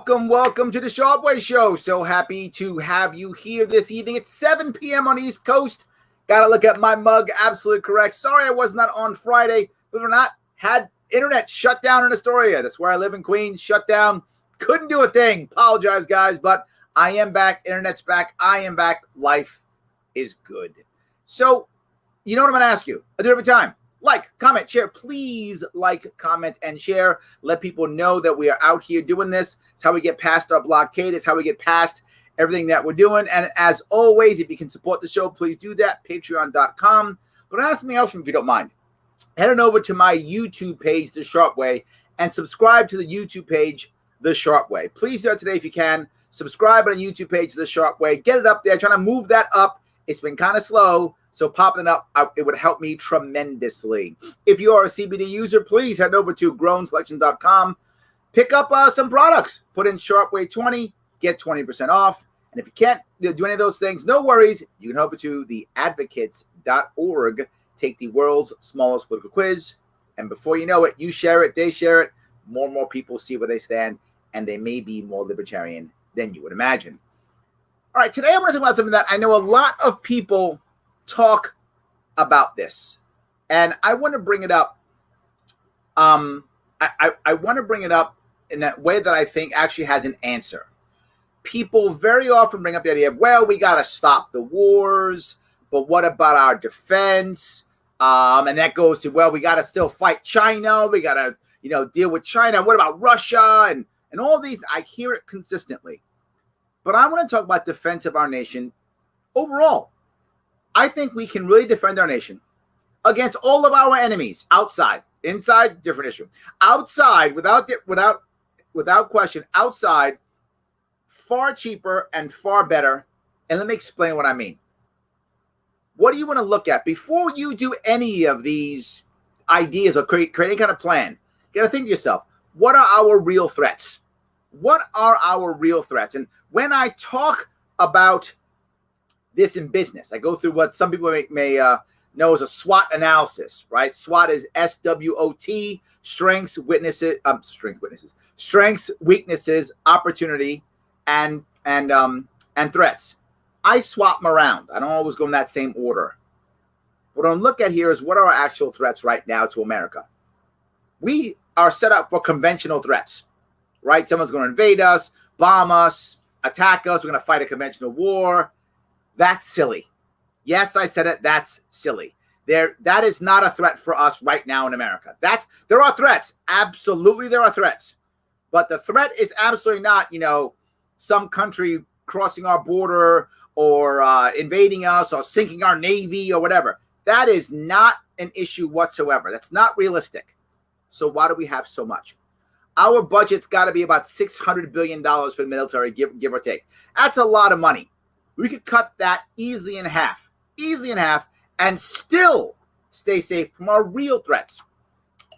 Welcome to the Sharpe Way Show. So happy to have you here this evening. It's 7 p.m. on the East Coast. Got to look at my mug. Absolutely correct. Sorry I was not on Friday. Believe it or not, had internet shut down in Astoria. That's where I live in Queens. Shut down. Couldn't do a thing. Apologize, guys, but I am back. Internet's back. I am back. Life is good. So, you know what I'm going to ask you? I do it every time. Like, comment, share. Please like, comment, and share. Let people know that we are out here doing this. It's how we get past our blockade. It's how we get past everything that we're doing. And as always, if you can support the show, please do that. Patreon.com. But ask something else if you don't mind. Head on over to my YouTube page, The Sharpe Way, and subscribe to the YouTube page, The Sharpe Way. Please do that today if you can. Subscribe on the YouTube page, The Sharpe Way. Get it up there. Trying to move that up. It's been kind of slow. So popping it up, it would help me tremendously. If you are a CBD user, please head over to grownselection.com. Pick up some products. Put in Sharpe Way 20, get 20% off. And if you can't do any of those things, no worries. You can head over to theadvocates.org. Take the world's smallest political quiz. And before you know it, you share it, they share it. More and more people see where they stand. And they may be more libertarian than you would imagine. All right, today I want to talk about something that I know a lot of people talk about this, and I want to bring it up. I want to bring it up in that way that I think actually has an answer. People very often bring up the idea of, well, we got to stop the wars, but what about our defense? And that goes to, well, we got to still fight China. We got to, deal with China. What about Russia? And all these, I hear it consistently. But I want to talk about defense of our nation overall. I think we can really defend our nation against all of our enemies outside. Inside, different issue. Outside, without question, outside, far cheaper and far better. And let me explain what I mean. What do you want to look at? Before you do any of these ideas or create any kind of plan, you got to think to yourself, what are our real threats? What are our real threats? And when I talk about this in business, I go through what some people may know as a SWOT analysis, right? SWOT is SWOT, strengths, weaknesses, opportunity, and threats. I swap them around. I don't always go in that same order. What I look at here is what are our actual threats right now to America. We are set up for conventional threats, right? Someone's going to invade us, bomb us, attack us. We're going to fight a conventional war. That's silly. Yes, I said it. That's silly. That is not a threat for us right now in America. There are threats. Absolutely, there are threats. But the threat is absolutely not, some country crossing our border or invading us or sinking our navy or whatever. That is not an issue whatsoever. That's not realistic. So why do we have so much? Our budget's got to be about $600 billion for the military, give or take. That's a lot of money. We could cut that easily in half, and still stay safe from our real threats.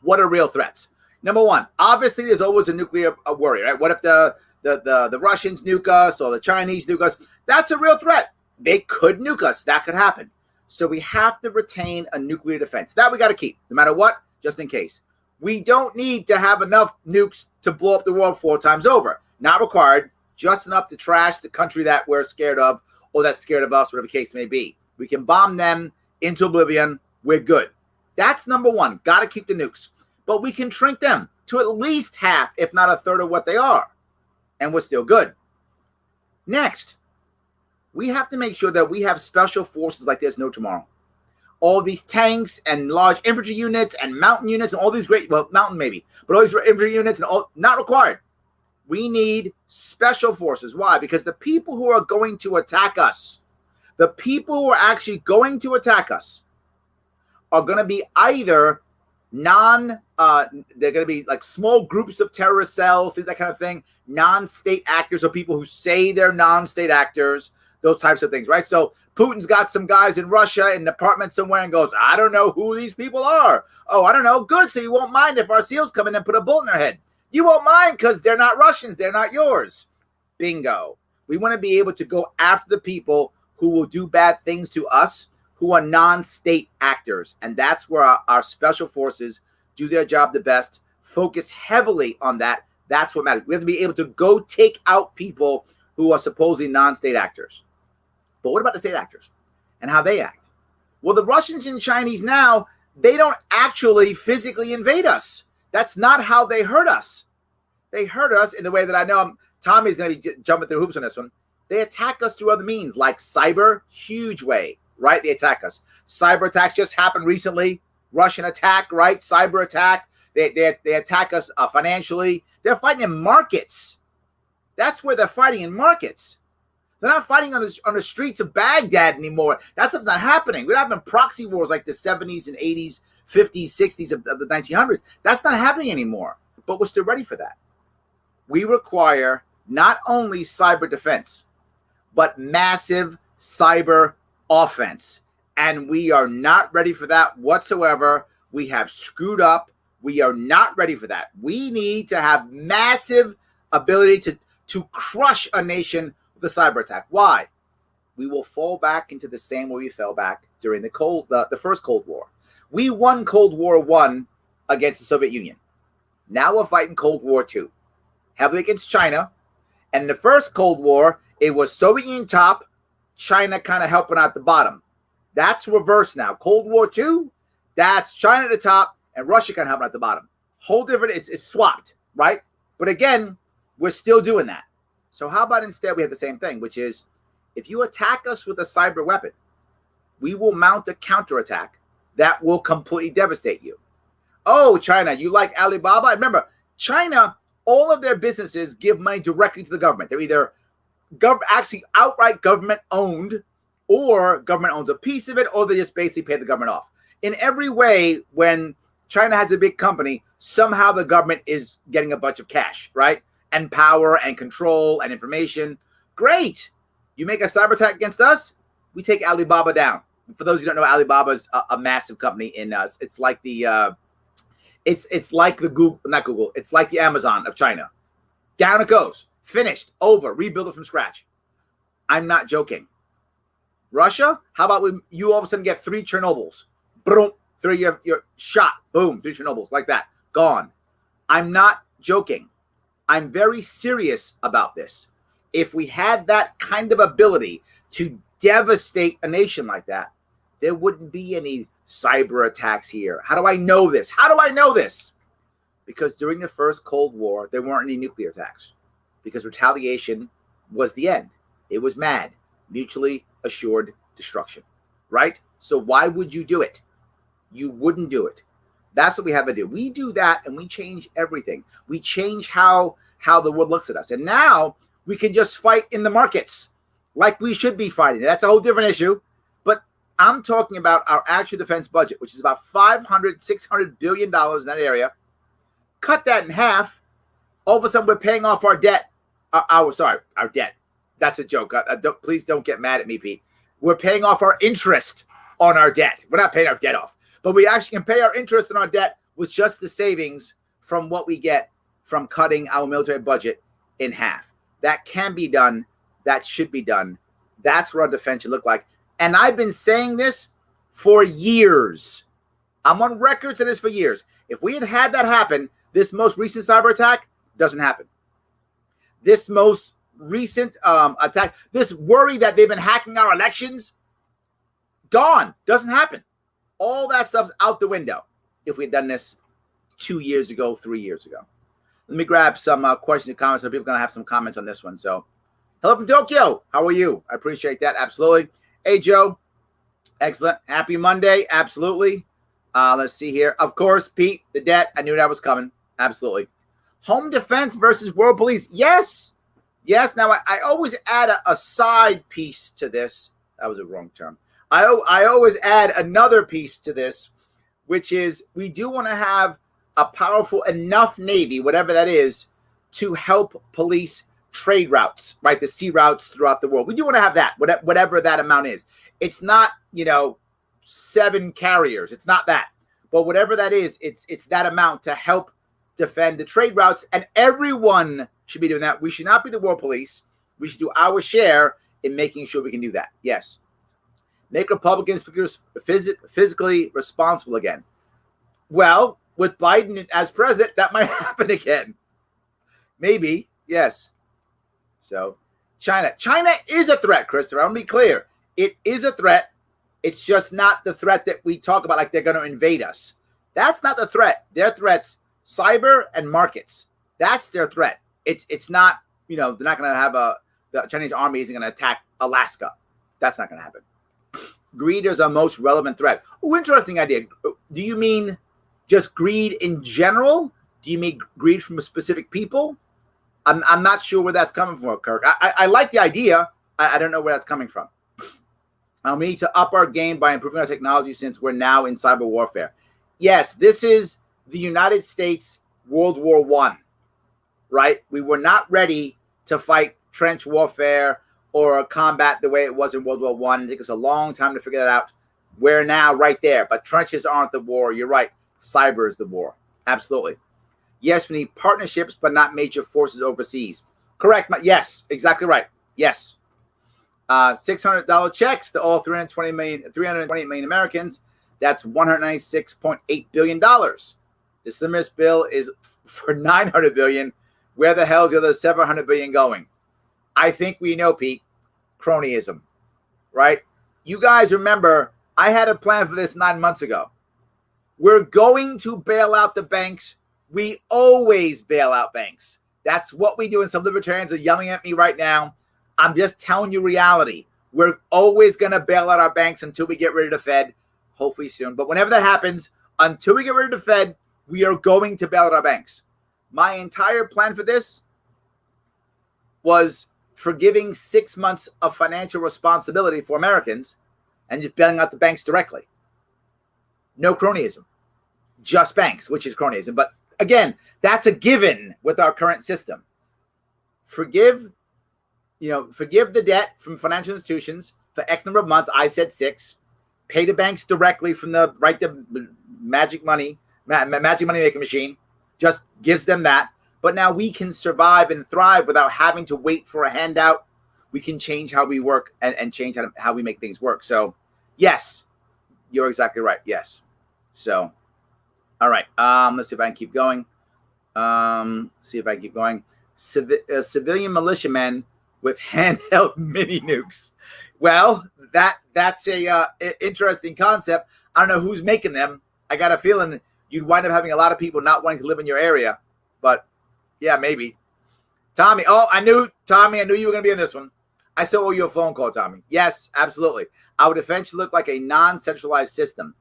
What are real threats? Number one, obviously there's always a nuclear worry, right? What if the Russians nuke us or the Chinese nuke us? That's a real threat. They could nuke us. That could happen. So we have to retain a nuclear defense. That we got to keep, no matter what, just in case. We don't need to have enough nukes to blow up the world 4 times over. Not required. Just enough to trash the country that we're scared of or that's scared of us, whatever the case may be. We can bomb them into oblivion. We're good. That's number one. Got to keep the nukes. But we can shrink them to at least half, if not a third of what they are. And we're still good. Next, we have to make sure that we have special forces like there's no tomorrow. All these tanks and large infantry units and mountain units and all these mountain maybe, but all these infantry units and all not required. We need special forces. Why? Because the people who are going to attack us, the people who are actually going to attack us are going to be either they're going to be like small groups of terrorist cells, that kind of thing, non-state actors or people who say they're non-state actors, those types of things, right? So Putin's got some guys in Russia in an apartment somewhere and goes, I don't know who these people are. Oh, I don't know. Good. So you won't mind if our SEALs come in and put a bullet in their head. You won't mind because they're not Russians. They're not yours. Bingo. We want to be able to go after the people who will do bad things to us, who are non-state actors. And that's where our special forces do their job the best, focus heavily on that. That's what matters. We have to be able to go take out people who are supposedly non-state actors. But what about the state actors and how they act? Well, the Russians and Chinese now, they don't actually physically invade us. That's not how they hurt us. They hurt us in the way that I know Tommy's going to be jumping through hoops on this one. They attack us through other means, like cyber, huge way, right? They attack us. Cyber attacks just happened recently. Russian attack, right? Cyber attack. They attack us financially. They're fighting in markets. That's where they're fighting, in markets. They're not fighting on the streets of Baghdad anymore. That stuff's not happening. We're not having proxy wars like the 70s and 80s, 50s, 60s of the 1900s. That's not happening anymore. But we're still ready for that. We require not only cyber defense, but massive cyber offense. And we are not ready for that whatsoever. We have screwed up. We are not ready for that. We need to have massive ability to crush a nation with a cyber attack. Why? We will fall back into the same way we fell back during the first Cold War. We won Cold War I against the Soviet Union. Now we're fighting Cold War II, heavily against China. And in the first Cold War, it was Soviet Union top, China kind of helping out the bottom. That's reversed now. Cold War II, that's China at the top and Russia kind of helping at the bottom. Whole different, it's swapped, right? But again, we're still doing that. So how about instead we have the same thing, which is if you attack us with a cyber weapon, we will mount a counterattack that will completely devastate you. Oh, China, you like Alibaba? Remember, China, all of their businesses give money directly to the government. They're either actually outright government owned, or government owns a piece of it, or they just basically pay the government off. In every way, when China has a big company, somehow the government is getting a bunch of cash, right? And power and control and information. Great. You make a cyber attack against us, we take Alibaba down. For those who don't know, Alibaba is a massive company in us. It's like the it's like the Google, not Google. It's like the Amazon of China. Down it goes. Finished. Over. Rebuild it from scratch. I'm not joking. Russia, how about you all of a sudden get 3 Chernobyls? Boom. 3 you're shot. Boom. 3 Chernobyls. Like that. Gone. I'm not joking. I'm very serious about this. If we had that kind of ability to devastate a nation like that, there wouldn't be any cyber attacks here. How do I know this? How do I know this? Because during the first Cold War, there weren't any nuclear attacks. Because retaliation was the end. It was MAD, mutually assured destruction, right? So why would you do it? You wouldn't do it. That's what we have to do. We do that and we change everything. We change how the world looks at us. And now we can just fight in the markets like we should be fighting. That's a whole different issue. But I'm talking about our actual defense budget, which is about $500, $600 billion in that area. Cut that in half. All of a sudden, we're paying off our debt. Our debt. That's a joke. Please don't get mad at me, Pete. We're paying off our interest on our debt. We're not paying our debt off. But we actually can pay our interest on our debt with just the savings from what we get from cutting our military budget in half. That can be done. That should be done. That's what our defense should look like. And I've been saying this for years. I'm on record saying this for years. If we had that happen, this most recent cyber attack doesn't happen. This most recent attack, this worry that they've been hacking our elections, gone. Doesn't happen. All that stuff's out the window if we'd done this 2 years ago, 3 years ago. Let me grab some questions and comments. So people are going to have some comments on this one. So, hello from Tokyo. How are you? I appreciate that. Absolutely. Hey, Joe. Excellent. Happy Monday. Absolutely. Let's see here. Of course, Pete, the debt. I knew that was coming. Absolutely. Home defense versus world police. Yes. Yes. Now, I always add a side piece to this. That was a wrong term. I always add another piece to this, which is we do want to have a powerful enough Navy, whatever that is, to help police trade routes, right? The sea routes throughout the world. We do want to have that, whatever that amount is. It's not, 7 carriers. It's not that. But whatever that is, it's that amount to help defend the trade routes. And everyone should be doing that. We should not be the world police. We should do our share in making sure we can do that. Yes. Make Republicans physically responsible again. Well, with Biden as president, that might happen again. Maybe, yes. So China is a threat, Christopher. I'm going to be clear. It is a threat. It's just not the threat that we talk about, like they're going to invade us. That's not the threat. Their threat's cyber and markets. That's their threat. It's not, they're not going to have the Chinese army isn't going to attack Alaska. That's not going to happen. Greed is our most relevant threat. Oh, interesting idea. Do you mean just greed in general? Do you mean greed from a specific people? I'm not sure where that's coming from, Kirk. I like the idea. I don't know where that's coming from. We need to up our game by improving our technology since we're now in cyber warfare. Yes, this is the United States World War I, right? We were not ready to fight trench warfare or combat the way it was in World War I. It took us a long time to figure that out. We're now right there, but trenches aren't the war. You're right. Cyber is the war. Absolutely. Yes, we need partnerships, but not major forces overseas. Correct. Yes, exactly right. Yes. $600 checks to all 328 million Americans. That's $196.8 billion. The stimulus bill is for $900 billion. Where the hell is the other $700 billion going? I think we know, Pete. Cronyism, right? You guys remember, I had a plan for this 9 months ago. We're going to bail out the banks. We always bail out banks. That's what we do, and some libertarians are yelling at me right now. I'm just telling you reality. We're always going to bail out our banks until we get rid of the Fed, hopefully soon. But whenever that happens, until we get rid of the Fed, we are going to bail out our banks. My entire plan for this was forgiving 6 months of financial responsibility for Americans and just bailing out the banks directly. No cronyism, just banks, which is cronyism. But again, that's a given with our current system. Forgive the debt from financial institutions for X number of months. I said 6. Pay the banks directly from the magic money making machine. Just gives them that. But now we can survive and thrive without having to wait for a handout. We can change how we work and change how we make things work. So, yes, you're exactly right. Yes. So, all right. Let's see if I can keep going. Civilian militiamen with handheld mini nukes. Well, that's a interesting concept. I don't know who's making them. I got a feeling you'd wind up having a lot of people not wanting to live in your area. But yeah, maybe. Tommy. Oh, I knew you were going to be in this one. I still owe you a phone call, Tommy. Yes, absolutely. I would eventually look like a non-centralized system.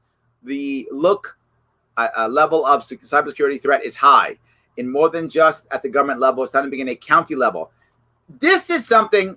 The level of cybersecurity threat is high. In more than just at the government level, it's time to begin a county level. This is something,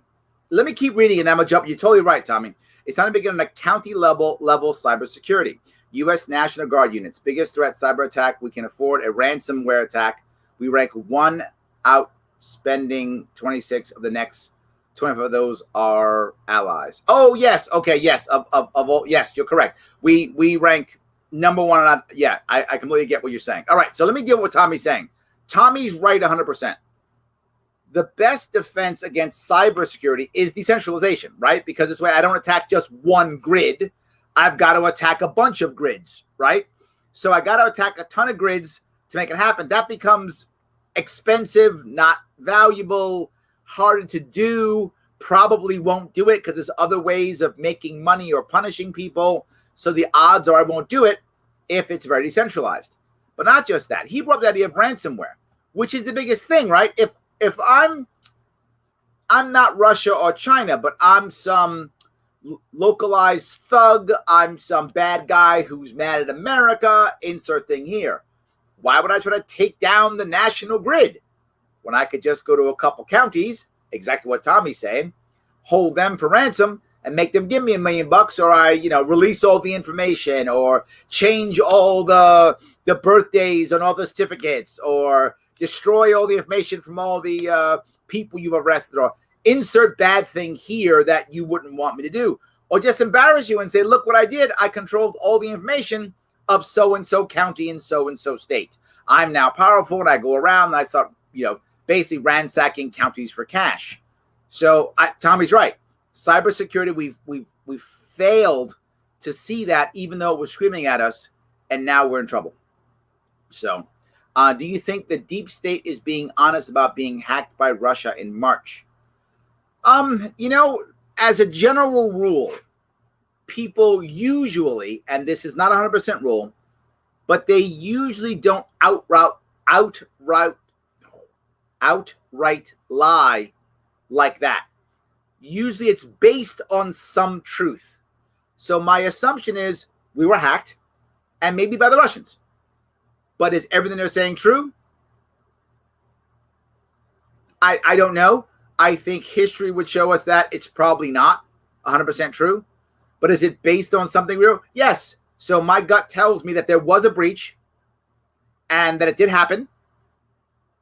let me keep reading and I'm going to jump. You're totally right, Tommy. It's time to begin a county level cybersecurity. U.S. National Guard units. Biggest threat, cyber attack. We can afford a ransomware attack. We rank 1 out, spending 26 of the next 25 of those are allies. Oh, yes. Okay, yes. Of all, yes, you're correct. We rank number 1. Yeah, I completely get what you're saying. All right, so let me deal with what Tommy's saying. Tommy's right 100%. The best defense against cybersecurity is decentralization, right? Because this way I don't attack just one grid. I've got to attack a bunch of grids, right? So I got to attack a ton of grids to make it happen. That becomes expensive, not valuable, harder to do, probably won't do it because there's other ways of making money or punishing people. So the odds are I won't do it if it's very decentralized. But not just that. He brought up the idea of ransomware, which is the biggest thing, right? If I'm not Russia or China, but I'm some localized thug, I'm some bad guy who's mad at America, insert thing here. Why would I try to take down the national grid when I could just go to a couple counties, exactly what Tommy's saying, hold them for ransom and make them give me $1 million, or I, release all the information or change all the birthdays on all the certificates or destroy all the information from all the people you've arrested, or insert bad thing here that you wouldn't want me to do, or just embarrass you and say, look what I did. I controlled all the information of so-and-so county and so-and-so state. I'm now powerful, and I go around and I start, basically ransacking counties for cash. So Tommy's right. Cybersecurity, we've failed to see that, even though it was screaming at us, and now we're in trouble. So Do you think the deep state is being honest about being hacked by Russia in March? As a general rule, people usually, and this is not 100% rule, but they usually don't outright lie like that. Usually it's based on some truth. So my assumption is we were hacked, and maybe by the Russians. But is everything they're saying true? I don't know. I think history would show us that it's probably not 100% true. But is it based on something real? Yes. So my gut tells me that there was a breach and that it did happen.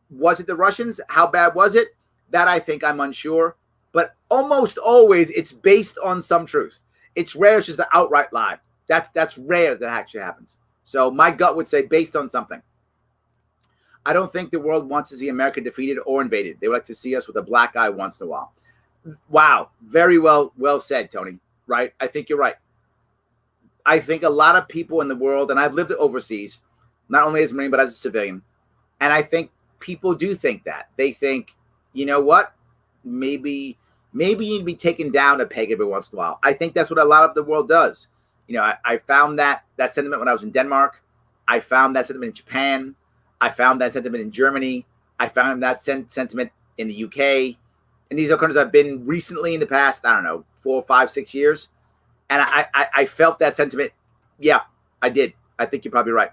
Was it the Russians? How bad was it? That I think I'm unsure. But almost always it's based on some truth. It's rare it's just the outright lie. That's rare that actually happens. So my gut would say based on something. I don't think the world wants to see America defeated or invaded. They would like to see us with a black eye once in a while. Wow. Very well said, Tony. Right? I think you're right. I think a lot of people in the world, and I've lived overseas, not only as a Marine, but as a civilian. And I think people do think that. They think, you know what? Maybe you need to be taken down a peg every once in a while. I think that's what a lot of the world does. I found that sentiment when I was in Denmark. I found that sentiment in Japan. I found that sentiment in Germany. I found that sentiment in the UK. And these are countries I've been recently in the past, 4, 5, 6 years. And I felt that sentiment. Yeah, I did. I think you're probably right.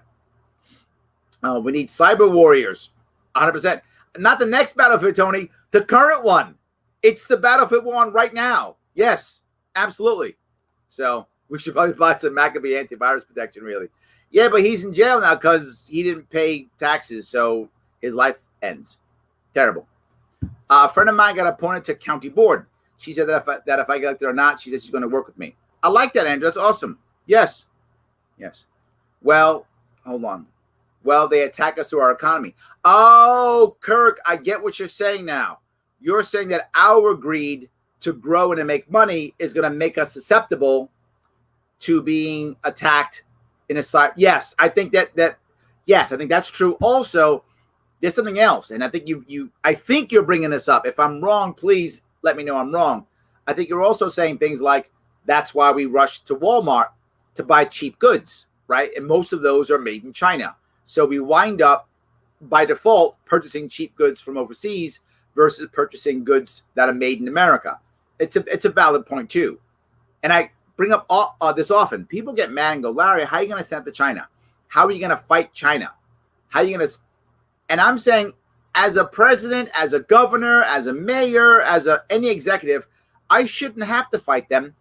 We need cyber warriors, 100%. Not the next battlefield, Tony, the current one. It's the battlefield we're on right now. Yes, absolutely. So we should probably buy some Maccabee antivirus protection, really. Yeah, but he's in jail now because he didn't pay taxes, so his life ends. Terrible. A friend of mine got appointed to county board. She said that if I get elected or not, she said she's going to work with me. I like that, Andrew. That's awesome. Yes. Well, hold on. Well, they attack us through our economy. Oh, Kirk, I get what you're saying now. You're saying that our greed to grow and to make money is going to make us susceptible to being attacked in a side. Yes, I think yes, I think that's true. Also, there's something else, and I think I think you're bringing this up. If I'm wrong, please let me know I'm wrong. I think you're also saying things like that's why we rush to Walmart to buy cheap goods, right? And most of those are made in China. So we wind up by default purchasing cheap goods from overseas versus purchasing goods that are made in America. It's a valid point too. And I bring up this often. People get mad and go, Larry, how are you going to stand up to China? How are you going to fight China? How are you going to? And I'm saying, as a president, as a governor, as a mayor, any executive, I shouldn't have to fight them.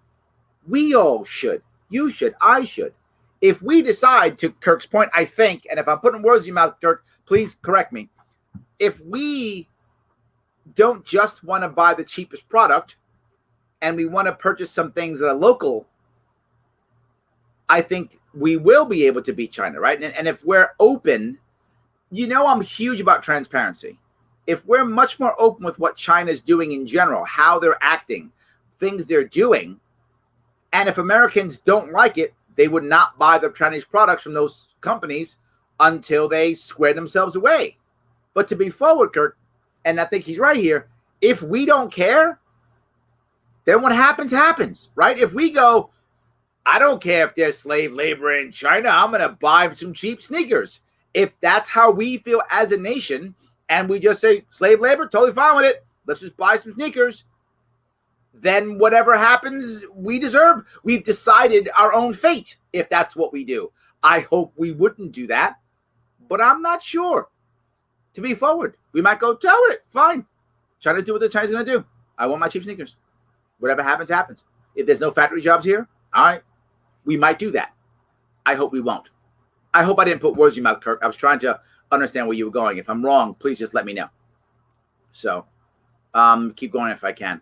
We all should. You should. I should. If we decide, to Kirk's point, I think, and if I'm putting words in your mouth, Kirk, please correct me. If we don't just want to buy the cheapest product and we want to purchase some things that are local, I think we will be able to beat China, right? And if we're open, I'm huge about transparency. If we're much more open with what China's doing in general, how they're acting, things they're doing, and if Americans don't like it, they would not buy the Chinese products from those companies until they square themselves away. But to be forward, Kurt, and I think he's right here, if we don't care, then what happens, right? If we go, I don't care if there's slave labor in China, I'm going to buy some cheap sneakers. If that's how we feel as a nation, and we just say slave labor, totally fine with it, let's just buy some sneakers, then whatever happens, we deserve. We've decided our own fate if that's what we do. I hope we wouldn't do that, but I'm not sure. To be forward, we might go, tell it, fine. China do what the Chinese going to do. I want my cheap sneakers. Whatever happens, happens. If there's no factory jobs here, all right, we might do that. I hope we won't. I hope I didn't put words in your mouth, Kirk. I was trying to understand where you were going. If I'm wrong, please just let me know. So keep going if I can.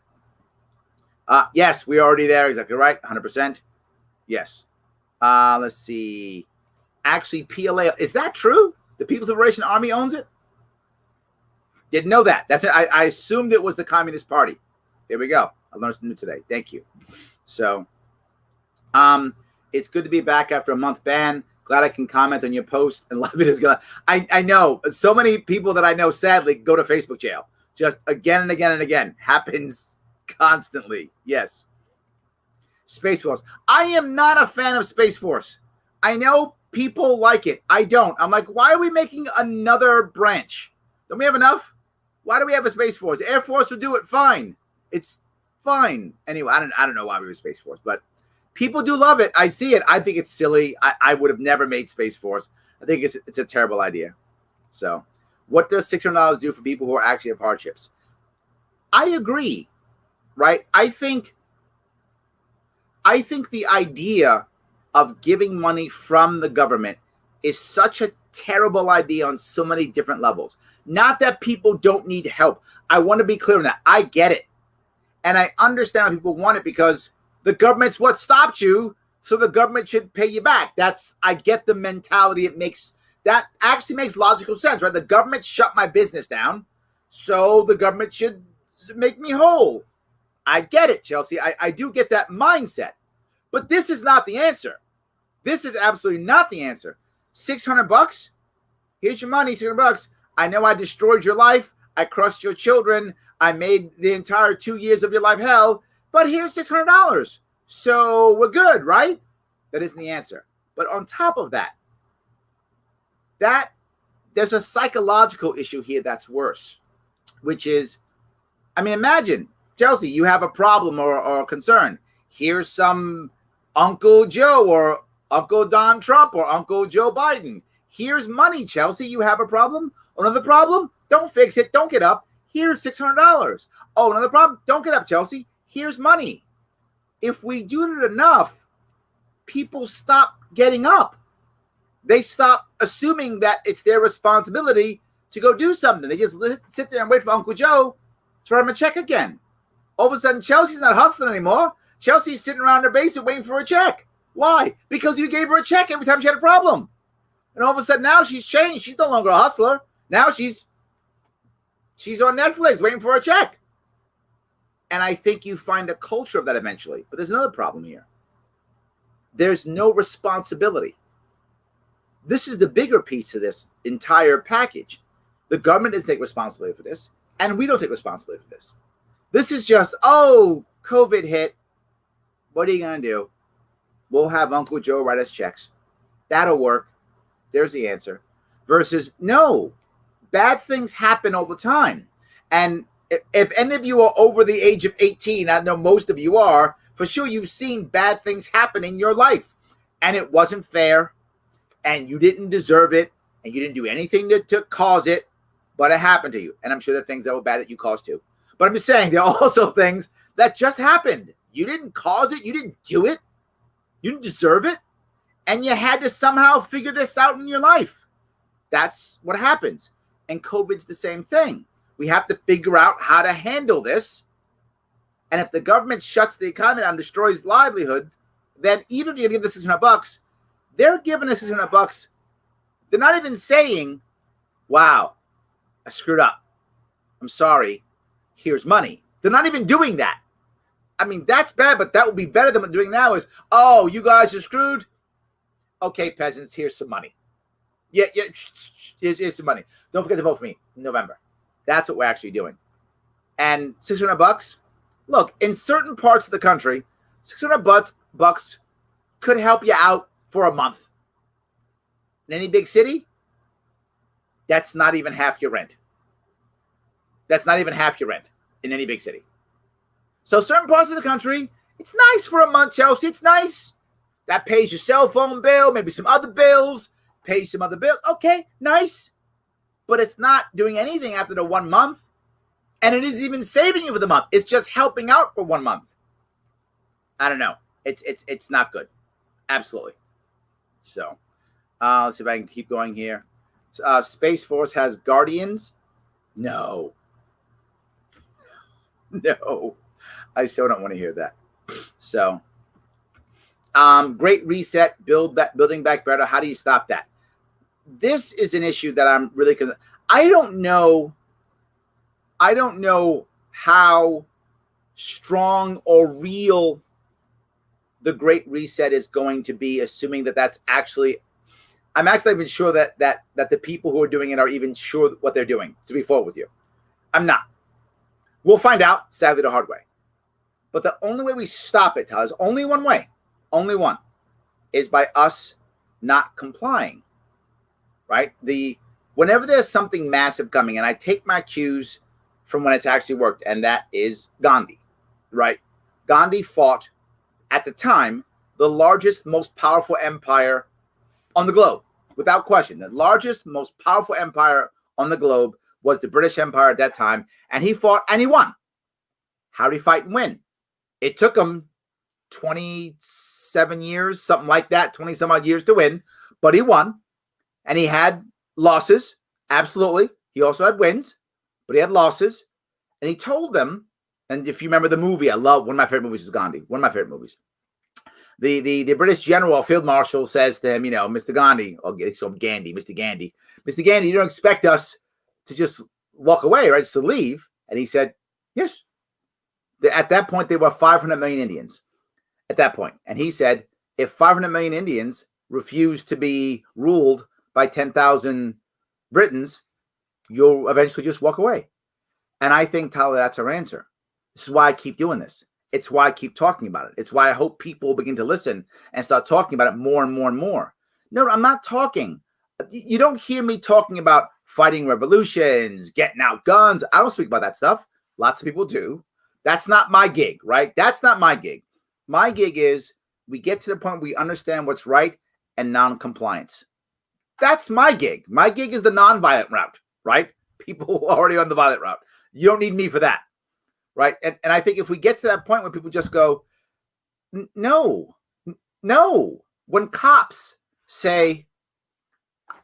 Yes, we're already there. Exactly right. 100%. Yes. Let's see. Actually, PLA. Is that true? The People's Liberation Army owns it? Didn't know that. That's it. I assumed it was the Communist Party. There we go. I learned something new today. Thank you. So, it's good to be back after a month ban. Glad I can comment on your post and love it is gonna. I know so many people that I know sadly go to Facebook jail. Just again and again and again. Happens constantly. Yes. Space Force. I am not a fan of Space Force. I know people like it. I don't. I'm like, why are we making another branch? Don't we have enough? Why do we have a Space Force? Air Force would do it fine. It's fine. Anyway, I don't know why we have a Space Force, but people do love it. I see it. I think it's silly. I would have never made Space Force. I think it's a terrible idea. So what does $600 do for people who are actually have hardships? I agree, right? I think the idea of giving money from the government is such a terrible idea on so many different levels. Not that people don't need help. I want to be clear on that. I get it. And I understand why people want it because the government's what stopped you, so the government should pay you back. I get the mentality. That actually makes logical sense, right? The government shut my business down, so the government should make me whole. I get it, Chelsea. I do get that mindset. But this is not the answer. This is absolutely not the answer. $600? Here's your money, $600. I know I destroyed your life. I crushed your children. I made the entire 2 years of your life hell. But here's $600. So we're good, right? That isn't the answer. But on top of that, there's a psychological issue here that's worse, which is, imagine, Chelsea, you have a problem or a concern. Here's some Uncle Joe or Uncle Don Trump or Uncle Joe Biden. Here's money, Chelsea. You have a problem? Another problem? Don't fix it. Don't get up. Here's $600. Oh, another problem? Don't get up, Chelsea. Here's money. If we do it enough, people stop getting up. They stop assuming that it's their responsibility to go do something. They just sit there and wait for Uncle Joe to write them a check again. All of a sudden, Chelsea's not hustling anymore. Chelsea's sitting around her basement waiting for a check. Why? Because you gave her a check every time she had a problem. And all of a sudden now she's changed. She's no longer a hustler. Now she's on Netflix waiting for a check. And I think you find a culture of that eventually. But there's another problem here. There's no responsibility. This is the bigger piece of this entire package. The government doesn't take responsibility for this, and we don't take responsibility for this. This is just, COVID hit. What are you going to do? We'll have Uncle Joe write us checks. That'll work. There's the answer. Versus, no, bad things happen all the time. And if any of you are over the age of 18, I know most of you are, for sure you've seen bad things happen in your life. And it wasn't fair. And you didn't deserve it. And you didn't do anything to cause it. But it happened to you. And I'm sure there are things that were bad that you caused too. But I'm just saying, there are also things that just happened. You didn't cause it. You didn't do it. You didn't deserve it. And you had to somehow figure this out in your life. That's what happens. And COVID's the same thing. We have to figure out how to handle this. And if the government shuts the economy down and destroys livelihoods, then even if you give the $600, they're giving us $600. They're not even saying, wow, I screwed up. I'm sorry. Here's money. They're not even doing that. That's bad, but that would be better than what they're doing now is, oh, you guys are screwed. Okay, peasants, here's some money. Yeah, here's some money. Don't forget to vote for me in November. That's what we're actually doing. And $600, look, in certain parts of the country, $600 could help you out for a month. In any big city, that's not even half your rent. That's not even half your rent in any big city. So certain parts of the country, it's nice for a month, Chelsea. It's nice. That pays your cell phone bill, maybe some other bills, pays some other bills. Okay, nice. But it's not doing anything after the 1 month. And it isn't even saving you for the month. It's just helping out for 1 month. I don't know. It's not good. Absolutely. So let's see if I can keep going here. Space Force has Guardians. No. I still don't want to hear that. So, Great Reset, building back better. How do you stop that? This is an issue that I'm really concerned. I don't know how strong or real the Great Reset is going to be, assuming that that's actually I'm actually even sure that the people who are doing it are even sure what they're doing, to be forward with you. I'm not. We'll find out, sadly, the hard way. But the only way we stop it, Tyler, is only one way. Only one. Is by us not complying. Right? Whenever there's something massive coming, and I take my cues from when it's actually worked, and that is Gandhi. Right? Gandhi fought, at the time, the largest, most powerful empire on the globe, without question. The largest, most powerful empire on the globe was the British Empire at that time, and he fought and he won. How did he fight and win? It took him 27 years, something like that, 20 some odd years to win, but he won, and he had losses, absolutely. He also had wins, but he had losses, and he told them, and if you remember the movie, I love, one of my favorite movies is Gandhi, one of my favorite movies. The British general, Field Marshal, says to him, Mr. Gandhi, Mr. Gandhi, you don't expect us to just walk away, right? Just to leave. And he said, yes. At that point, there were 500 million Indians at that point. And he said, if 500 million Indians refuse to be ruled by 10,000 Britons, you'll eventually just walk away. And I think, Tyler, that's our answer. This is why I keep doing this. It's why I keep talking about it. It's why I hope people begin to listen and start talking about it more and more and more. No, I'm not talking. You don't hear me talking about fighting revolutions, getting out guns. I don't speak about that stuff. Lots of people do. That's not my gig, right? That's not my gig. My gig is we get to the point where we understand what's right and non-compliance. That's my gig. My gig is the non-violent route, right? People who are already on the violent route. You don't need me for that. Right. And I think if we get to that point where people just go, no. When cops say,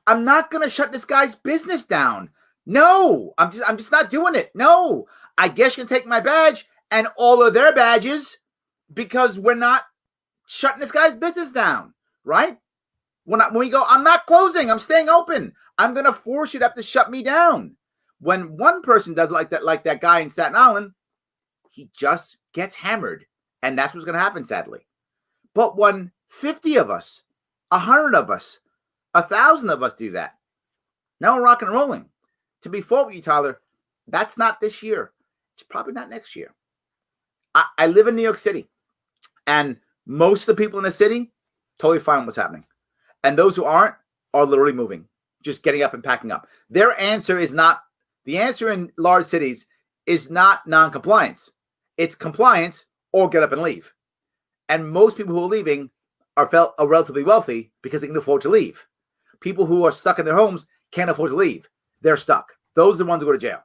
I'm not going to shut this guy's business down. No, I'm just not doing it. No, I guess you can take my badge and all of their badges because we're not shutting this guy's business down. Right. When we go, I'm not closing. I'm staying open. I'm going to force you to have to shut me down. When one person does like that guy in Staten Island, he just gets hammered, and that's what's going to happen, sadly. But when 50 of us, 100 of us, 1,000 of us do that, now we're rocking and rolling. To be fair with you, Tyler, that's not this year. It's probably not next year. I live in New York City, and most of the people in the city totally fine with what's happening. And those who aren't are literally moving, just getting up and packing up. Their answer is not, the answer in large cities is not non-compliance. It's compliance or get up and leave. And most people who are leaving are relatively wealthy because they can afford to leave. People who are stuck in their homes can't afford to leave. They're stuck. Those are the ones who go to jail.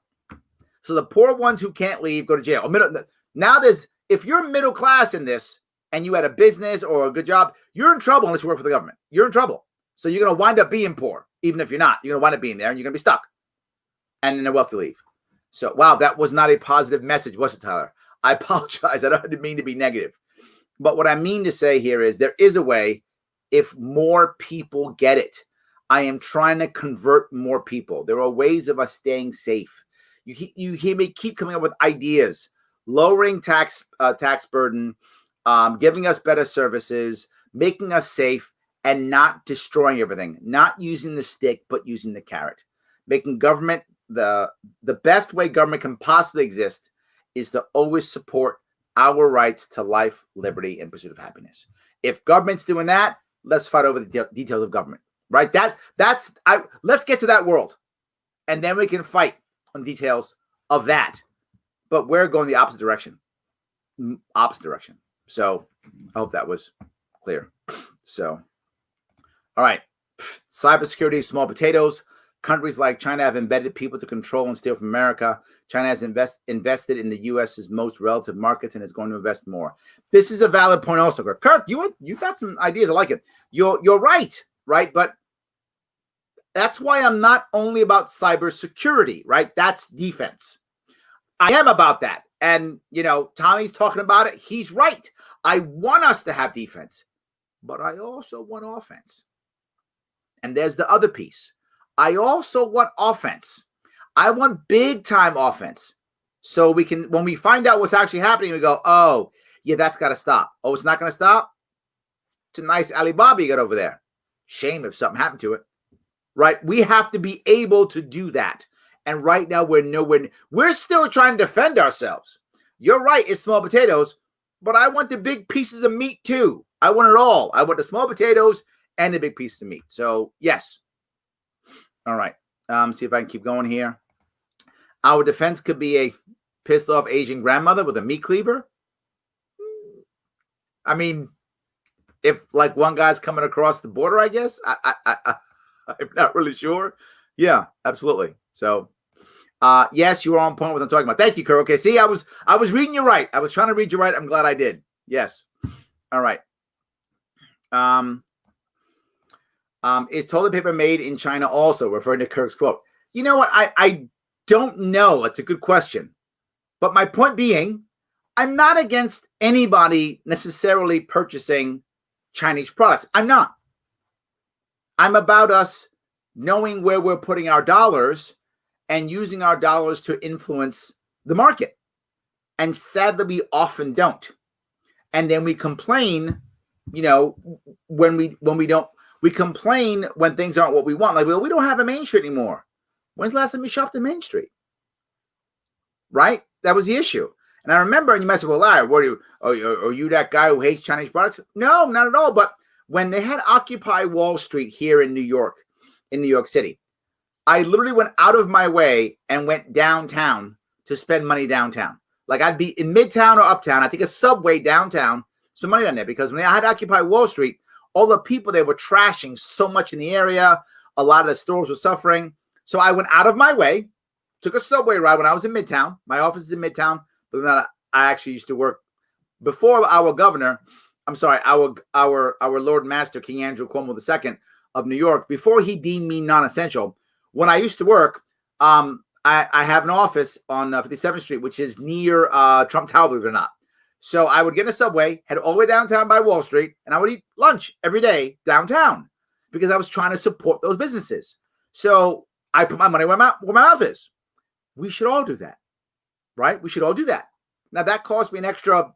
So the poor ones who can't leave go to jail. Now if you're middle class in this and you had a business or a good job, you're in trouble unless you work for the government. You're in trouble. So you're going to wind up being poor, even if you're not. You're going to wind up being there and you're going to be stuck. And then the wealthy leave. So, wow, that was not a positive message, was it, Tyler? I apologize. I didn't mean to be negative. But what I mean to say here is there is a way if more people get it. I am trying to convert more people. There are ways of us staying safe. You hear me keep coming up with ideas, lowering tax burden, giving us better services, making us safe, and not destroying everything. Not using the stick, but using the carrot. Making government the best way government can possibly exist is to always support our rights to life, liberty, and pursuit of happiness. If government's doing that, let's fight over the details of government, right? Let's get to that world, and then we can fight on details of that. But we're going the opposite direction. So I hope that was clear. So, all right. Cybersecurity is small potatoes. Countries like China have embedded people to control and steal from America. China has invested in the U.S.'s most relative markets and is going to invest more. This is a valid point also. Kirk, you got some ideas. I like it. You're right? But that's why I'm not only about cybersecurity, right? That's defense. I am about that. And, Tommy's talking about it. He's right. I want us to have defense, but I also want offense. And there's the other piece. I also want offense. I want big time offense. So we can, when we find out what's actually happening, we go, oh, yeah, that's got to stop. Oh, it's not going to stop? It's a nice Alibaba you got over there. shame if something happened to it, right? We have to be able to do that. And right now we're still trying to defend ourselves. You're right, it's small potatoes, but I want the big pieces of meat too. I want it all. I want the small potatoes and the big pieces of meat. So yes. All right. See if I can keep going here. Our defense could be a pissed off Asian grandmother with a meat cleaver. I mean, if like one guy's coming across the border, I guess. I'm not really sure. Yeah, absolutely. So yes, you were on point with what I'm talking about. Thank you, Kurt. Okay, see, I was reading you right. I was trying to read you right. I'm glad I did. Yes. All right. Is toilet paper made in China also? Referring to Kirk's quote. You know what? I don't know. It's a good question. But my point being, I'm not against anybody necessarily purchasing Chinese products. I'm not. I'm about us knowing where we're putting our dollars and using our dollars to influence the market. And sadly, we often don't. And then we complain, when we don't, we complain when things aren't what we want. Like, well, we don't have a Main Street anymore. When's the last time you shopped at Main Street? Right? That was the issue. And I remember, and you might say, well, Larry, are you that guy who hates Chinese products? No, not at all. But when they had Occupy Wall Street here in New York City, I literally went out of my way and went downtown to spend money downtown. Like I'd be in Midtown or Uptown. I take a subway downtown, spend money down there. Because when I had Occupy Wall Street, all the people, they were trashing so much in the area. A lot of the stores were suffering. So I went out of my way, took a subway ride when I was in Midtown. My office is in Midtown. But I actually used to work before our governor. I'm sorry, our Lord Master, King Andrew Cuomo II of New York, before he deemed me non-essential. When I used to work, I have an office on 57th Street, which is near Trump Tower, believe it or not. So I would get in a subway, head all the way downtown by Wall Street, and I would eat lunch every day downtown because I was trying to support those businesses. So I put my money where my mouth is. We should all do that, right? We should all do that. Now that cost me an extra,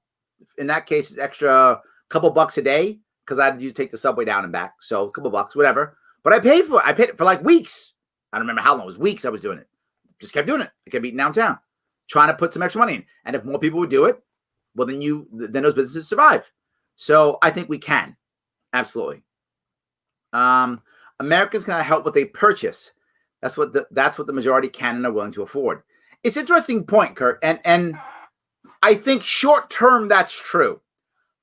in that case, extra couple bucks a day because I had to take the subway down and back. So a couple bucks, whatever. But I paid for it. I paid it for like weeks. I don't remember how long. It was weeks I was doing it. Just kept doing it. I kept eating downtown, trying to put some extra money in. And if more people would do it, well, then those businesses survive. So I think we can. Absolutely. Americans can help what they purchase. That's what the majority can and are willing to afford. It's an interesting point, Kurt. And I think short term that's true.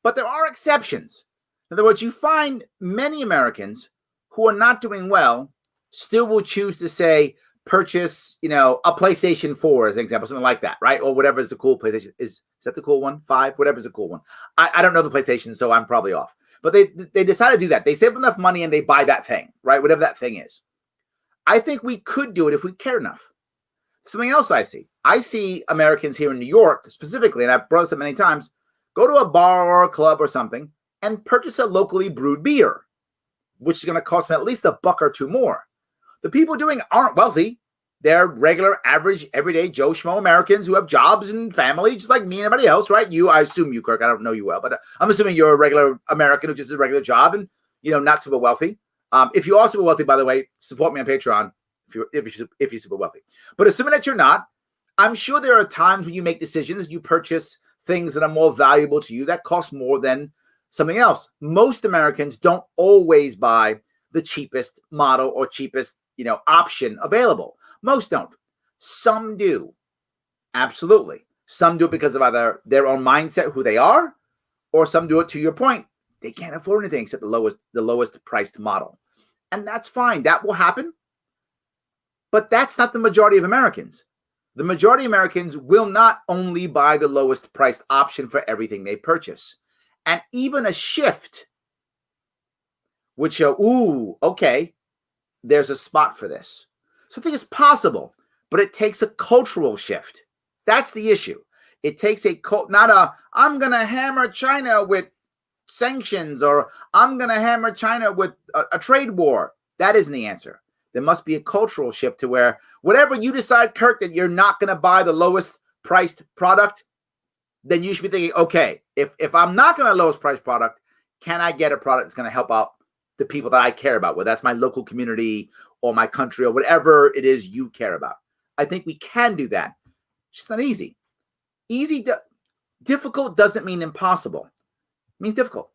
But there are exceptions. In other words, you find many Americans who are not doing well still will choose to say, purchase, a PlayStation 4 as an example, something like that, right? Or whatever is the cool PlayStation. Is that the cool one? 5? Whatever's the cool one. I don't know the PlayStation, so I'm probably off. But they decide to do that. They save enough money and they buy that thing, right? Whatever that thing is. I think we could do it if we cared enough. Something else I see Americans here in New York specifically, and I've brought this up many times, go to a bar or a club or something and purchase a locally brewed beer, which is going to cost them at least $1 or $2 more. The people doing it aren't wealthy. They're regular, average, everyday Joe Schmo Americans who have jobs and family, just like me and everybody else, right? I assume you, Kirk. I don't know you well, but I'm assuming you're a regular American who just has a regular job and, not super wealthy. If you are super wealthy, by the way, support me on Patreon if you're super wealthy. But assuming that you're not, I'm sure there are times when you make decisions, you purchase things that are more valuable to you that cost more than something else. Most Americans don't always buy the cheapest model or cheapest, option available. Most don't. Some do. Absolutely. Some do it because of either their own mindset, who they are, or some do it to your point. They can't afford anything except the lowest priced model. And that's fine. That will happen. But that's not the majority of Americans. The majority of Americans will not only buy the lowest priced option for everything they purchase. And even a shift would show, okay, there's a spot for this. So I think it's possible, but it takes a cultural shift. That's the issue. It takes I'm going to hammer China with sanctions, or I'm going to hammer China with a trade war. That isn't the answer. There must be a cultural shift to where whatever you decide, Kirk, that you're not going to buy the lowest priced product, then you should be thinking, okay, if I'm not going to lowest priced product, can I get a product that's going to help out the people that I care about, whether that's my local community or my country or whatever it is you care about. I think we can do that. It's just not easy. Difficult doesn't mean impossible. It means difficult.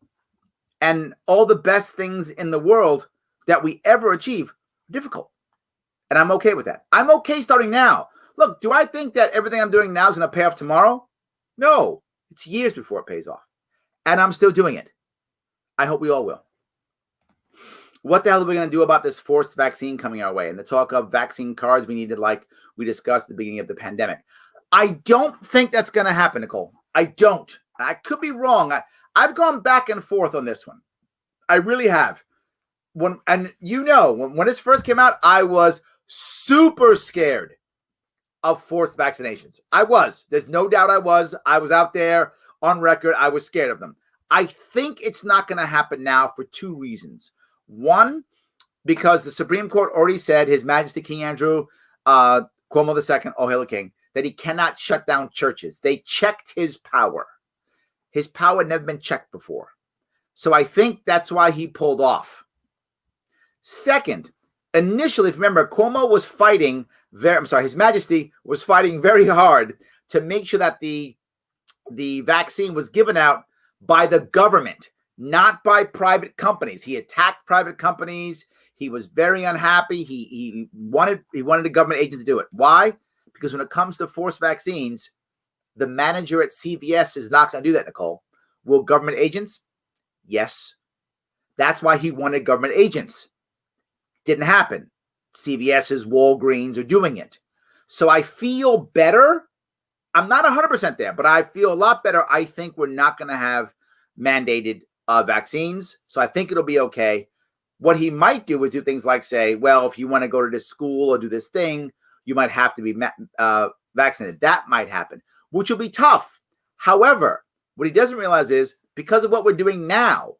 And all the best things in the world that we ever achieve are difficult. And I'm okay with that. I'm okay starting now. Look, do I think that everything I'm doing now is going to pay off tomorrow? No. It's years before it pays off. And I'm still doing it. I hope we all will. What the hell are we going to do about this forced vaccine coming our way? And the talk of vaccine cards we needed, like we discussed at the beginning of the pandemic. I don't think that's going to happen, Nicole. I don't. I could be wrong. I've gone back and forth on this one. I really have. When this first came out, I was super scared of forced vaccinations. I was. There's no doubt I was. I was out there on record. I was scared of them. I think it's not going to happen now for two reasons. One, because the Supreme Court already said His Majesty King Andrew Cuomo II, oh hail the king, that he cannot shut down churches. They checked his power. His power had never been checked before. So I think that's why he pulled off. Second, initially, if you remember, Cuomo was fighting His Majesty was fighting very hard to make sure that the vaccine was given out by the government, not by private companies. He attacked private companies. He was very unhappy. He wanted the government agents to do it. Why? Because when it comes to forced vaccines, the manager at CVS is not going to do that, Nicole. Will government agents? Yes. That's why he wanted government agents. Didn't happen. CVS's, Walgreens are doing it. So I feel better. I'm not 100% there, but I feel a lot better. I think we're not going to have mandated vaccines. So I think it'll be okay. What he might do is do things like say, well, if you want to go to this school or do this thing, you might have to be vaccinated. That might happen, which will be tough. However, what he doesn't realize is because of what we're doing now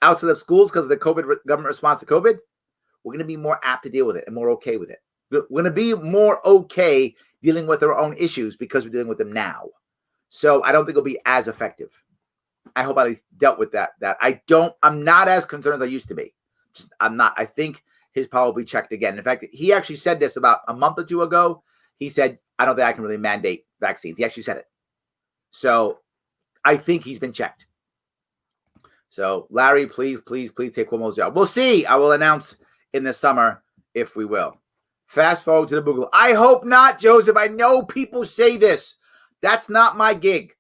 outside of schools, because of the government response to COVID, we're going to be more apt to deal with it and more okay with it. We're going to be more okay dealing with our own issues because we're dealing with them now. So I don't think it'll be as effective. I hope I at least dealt with that. I'm not as concerned as I used to be. I'm not. I think his power will be checked again. In fact, he actually said this about a month or two ago. He said, I don't think I can really mandate vaccines. He actually said it. So I think he's been checked. So Larry, please take Cuomo's job. We'll see. I will announce in the summer if we will. Fast forward to the Google. I hope not, Joseph. I know people say this. That's not my gig.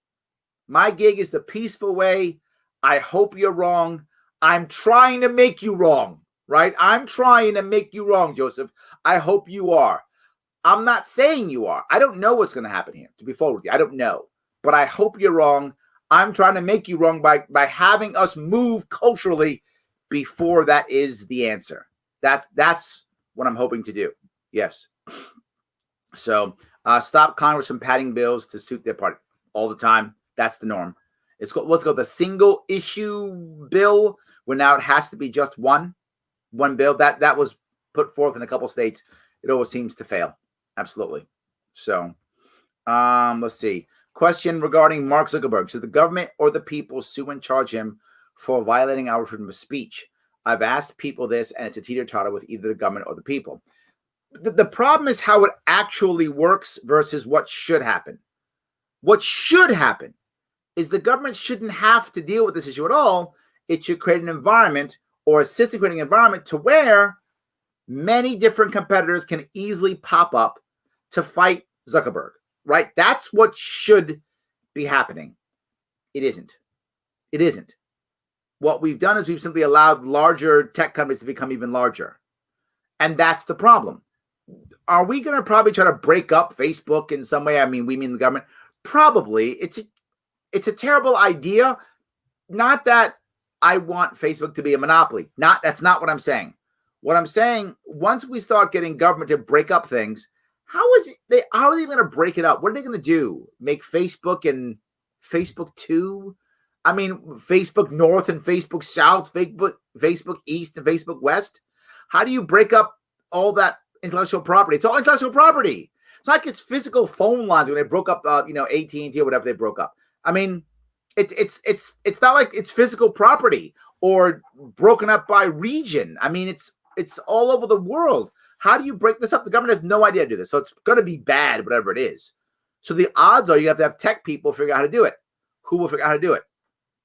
My gig is the peaceful way. I hope you're wrong. I'm trying to make you wrong, right? I'm trying to make you wrong, Joseph. I hope you are. I'm not saying you are. I don't know what's going to happen here, to be forward with you. I don't know. But I hope you're wrong. I'm trying to make you wrong by having us move culturally before that is the answer. That's what I'm hoping to do. Yes. So stop Congress from padding bills to suit their party all the time. That's the norm. It's what's called the single issue bill, where now it has to be just one bill. That was put forth in a couple states. It always seems to fail. Absolutely. So let's see. Question regarding Mark Zuckerberg. Should the government or the people sue and charge him for violating our freedom of speech? I've asked people this, and it's a teeter-totter with either the government or the people. The problem is how it actually works versus what should happen. What should happen is the government shouldn't have to deal with this issue at all. It should create an environment or assist in creating an environment to where many different competitors can easily pop up to fight Zuckerberg, right? That's what should be happening. It isn't. It isn't. What we've done is we've simply allowed larger tech companies to become even larger. And that's the problem. Are we going to probably try to break up Facebook in some way? I mean, we mean the government. Probably. It's a terrible idea. Not that I want Facebook to be a monopoly. That's not what I'm saying. What I'm saying, once we start getting government to break up things, how are they going to break it up? What are they going to do? Make Facebook and Facebook 2? I mean, Facebook North and Facebook South, Facebook East and Facebook West? How do you break up all that intellectual property? It's all intellectual property. It's like it's physical phone lines when they broke up, AT&T or whatever they broke up. I mean, it's not like it's physical property or broken up by region. I mean, it's all over the world. How do you break this up? The government has no idea how to do this. So it's going to be bad, whatever it is. So the odds are you have to have tech people figure out how to do it. Who will figure out how to do it?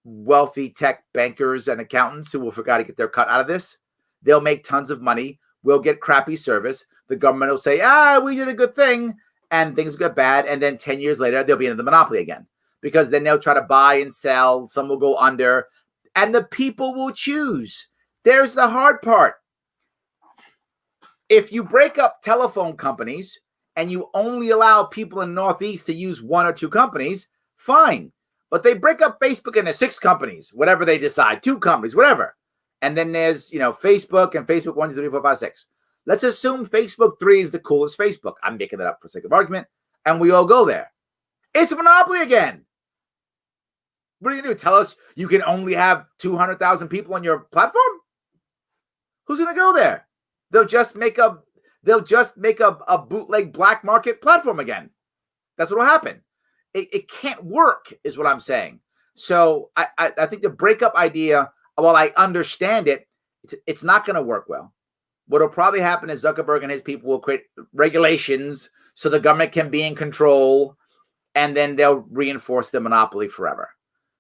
Wealthy tech bankers and accountants who will figure out how to get their cut out of this. They'll make tons of money. We'll get crappy service. The government will say, we did a good thing. And things get bad. And then 10 years later, they'll be into the monopoly again. Because then they'll try to buy and sell. Some will go under. And the people will choose. There's the hard part. If you break up telephone companies and you only allow people in the Northeast to use one or two companies, fine. But they break up Facebook into 6 companies, whatever they decide, 2 companies, whatever. And then there's, Facebook and Facebook 1, 2, 3, 4, 5, 6. Let's assume Facebook 3 is the coolest Facebook. I'm making that up for sake of argument. And we all go there. It's a monopoly again. What are you going to do? Tell us you can only have 200,000 people on your platform? Who's going to go there? They'll just make a bootleg black market platform again. That's what will happen. It can't work, is what I'm saying. So I think the breakup idea, while I understand it, it's not going to work well. What will probably happen is Zuckerberg and his people will create regulations so the government can be in control, and then they'll reinforce the monopoly forever.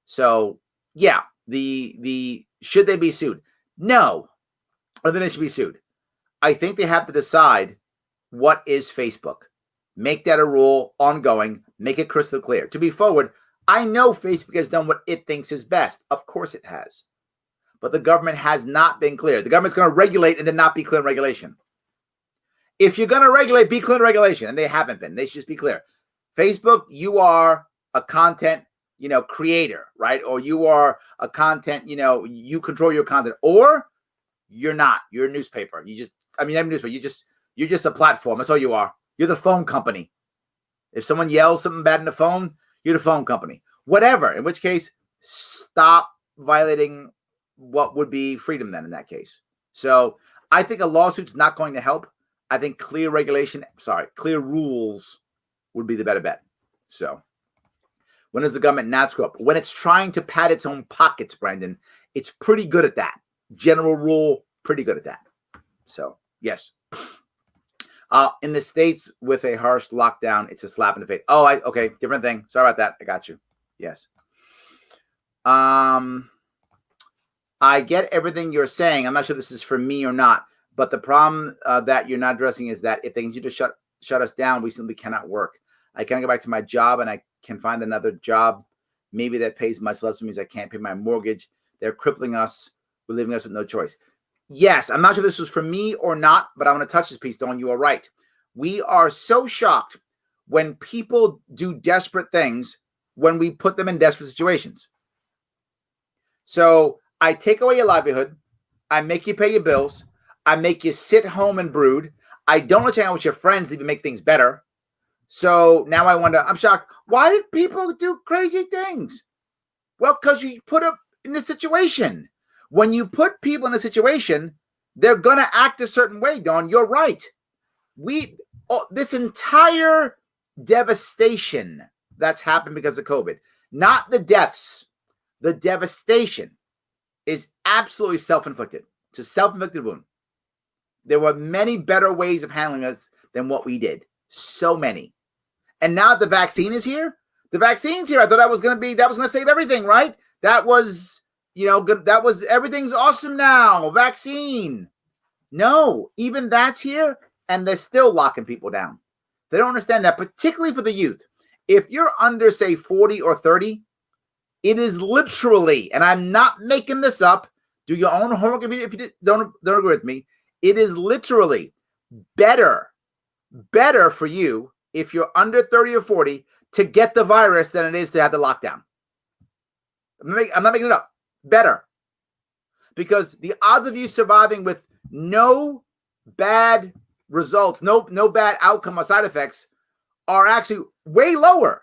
So yeah, the should they be sued? No, or then they should be sued. I think they have to decide what is Facebook. Make that a rule ongoing. Make it crystal clear. To be forward, I know Facebook has done what it thinks is best. Of course it has. But the government has not been clear. The government's going to regulate and then not be clear in regulation. If you're going to regulate, be clear in regulation. And they haven't been. They should just be clear. Facebook, you are a content, creator, right? Or you are a content, you control your content. Or you're not. You're a newspaper. I'm a newspaper. You're just a platform. That's all you are. You're the phone company. If someone yells something bad in the phone, you're the phone company. Whatever. In which case, stop violating what would be freedom then in that case. So I think a lawsuit's not going to help. I think clear rules would be the better bet. So when does the government not screw up? When it's trying to pad its own pockets, Brandon, it's pretty good at that. General rule, pretty good at that. So yes. In the States with a harsh lockdown, it's a slap in the face. Oh, okay. Different thing. Sorry about that. I got you. Yes. I get everything you're saying. I'm not sure this is for me or not, but the problem that you're not addressing is that if they continue to shut us down, we simply cannot work. I can't go back to my job and I can find another job. Maybe that pays much less, means I can't pay my mortgage. They're crippling us. We're leaving us with no choice. Yes, I'm not sure this was for me or not, but I want to touch this piece, Dawn. You are right. We are so shocked when people do desperate things when we put them in desperate situations. So I take away your livelihood. I make you pay your bills. I make you sit home and brood. I don't let you hang out with your friends to even make things better. So now I wonder, I'm shocked. Why did people do crazy things? Well, because you put them in a situation. When you put people in a situation, they're going to act a certain way, Dawn. You're right. This entire devastation that's happened because of COVID, not the deaths, the devastation is absolutely self-inflicted. It's a self-inflicted wound. There were many better ways of handling this than what we did. So many. And now the vaccine is here. The vaccine's here. I thought that was going to save everything, right? That was... everything's awesome now. Vaccine. No, even that's here, and they're still locking people down. They don't understand that, particularly for the youth. If you're under, say, 40 or 30, it is literally, and I'm not making this up, do your own homework if you don't agree with me, it is literally better for you if you're under 30 or 40 to get the virus than it is to have the lockdown. I'm not making it up. Better, because the odds of you surviving with no bad results, no bad outcome or side effects are actually way lower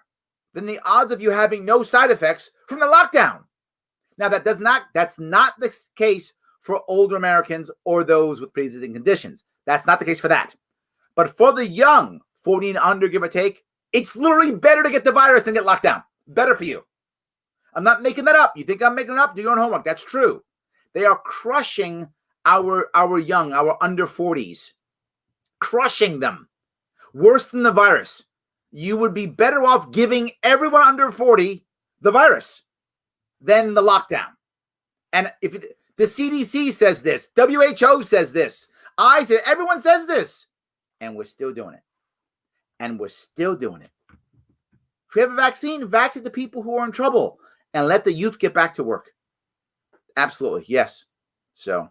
than the odds of you having no side effects from the lockdown. Now that's not the case for older Americans or those with pre-existing conditions. That's not the case for that. But for the young, 40 and under, give or take, it's literally better to get the virus than get locked down. Better for you. I'm not making that up. You think I'm making it up? Do your own homework. That's true. They are crushing our young, our under 40s, crushing them. Worse than the virus. You would be better off giving everyone under 40 the virus than the lockdown. And if the CDC says this, WHO says this, I say, everyone says this, and we're still doing it. And we're still doing it. If we have a vaccine, vaccinate the people who are in trouble and let the youth get back to work. Absolutely, yes. So,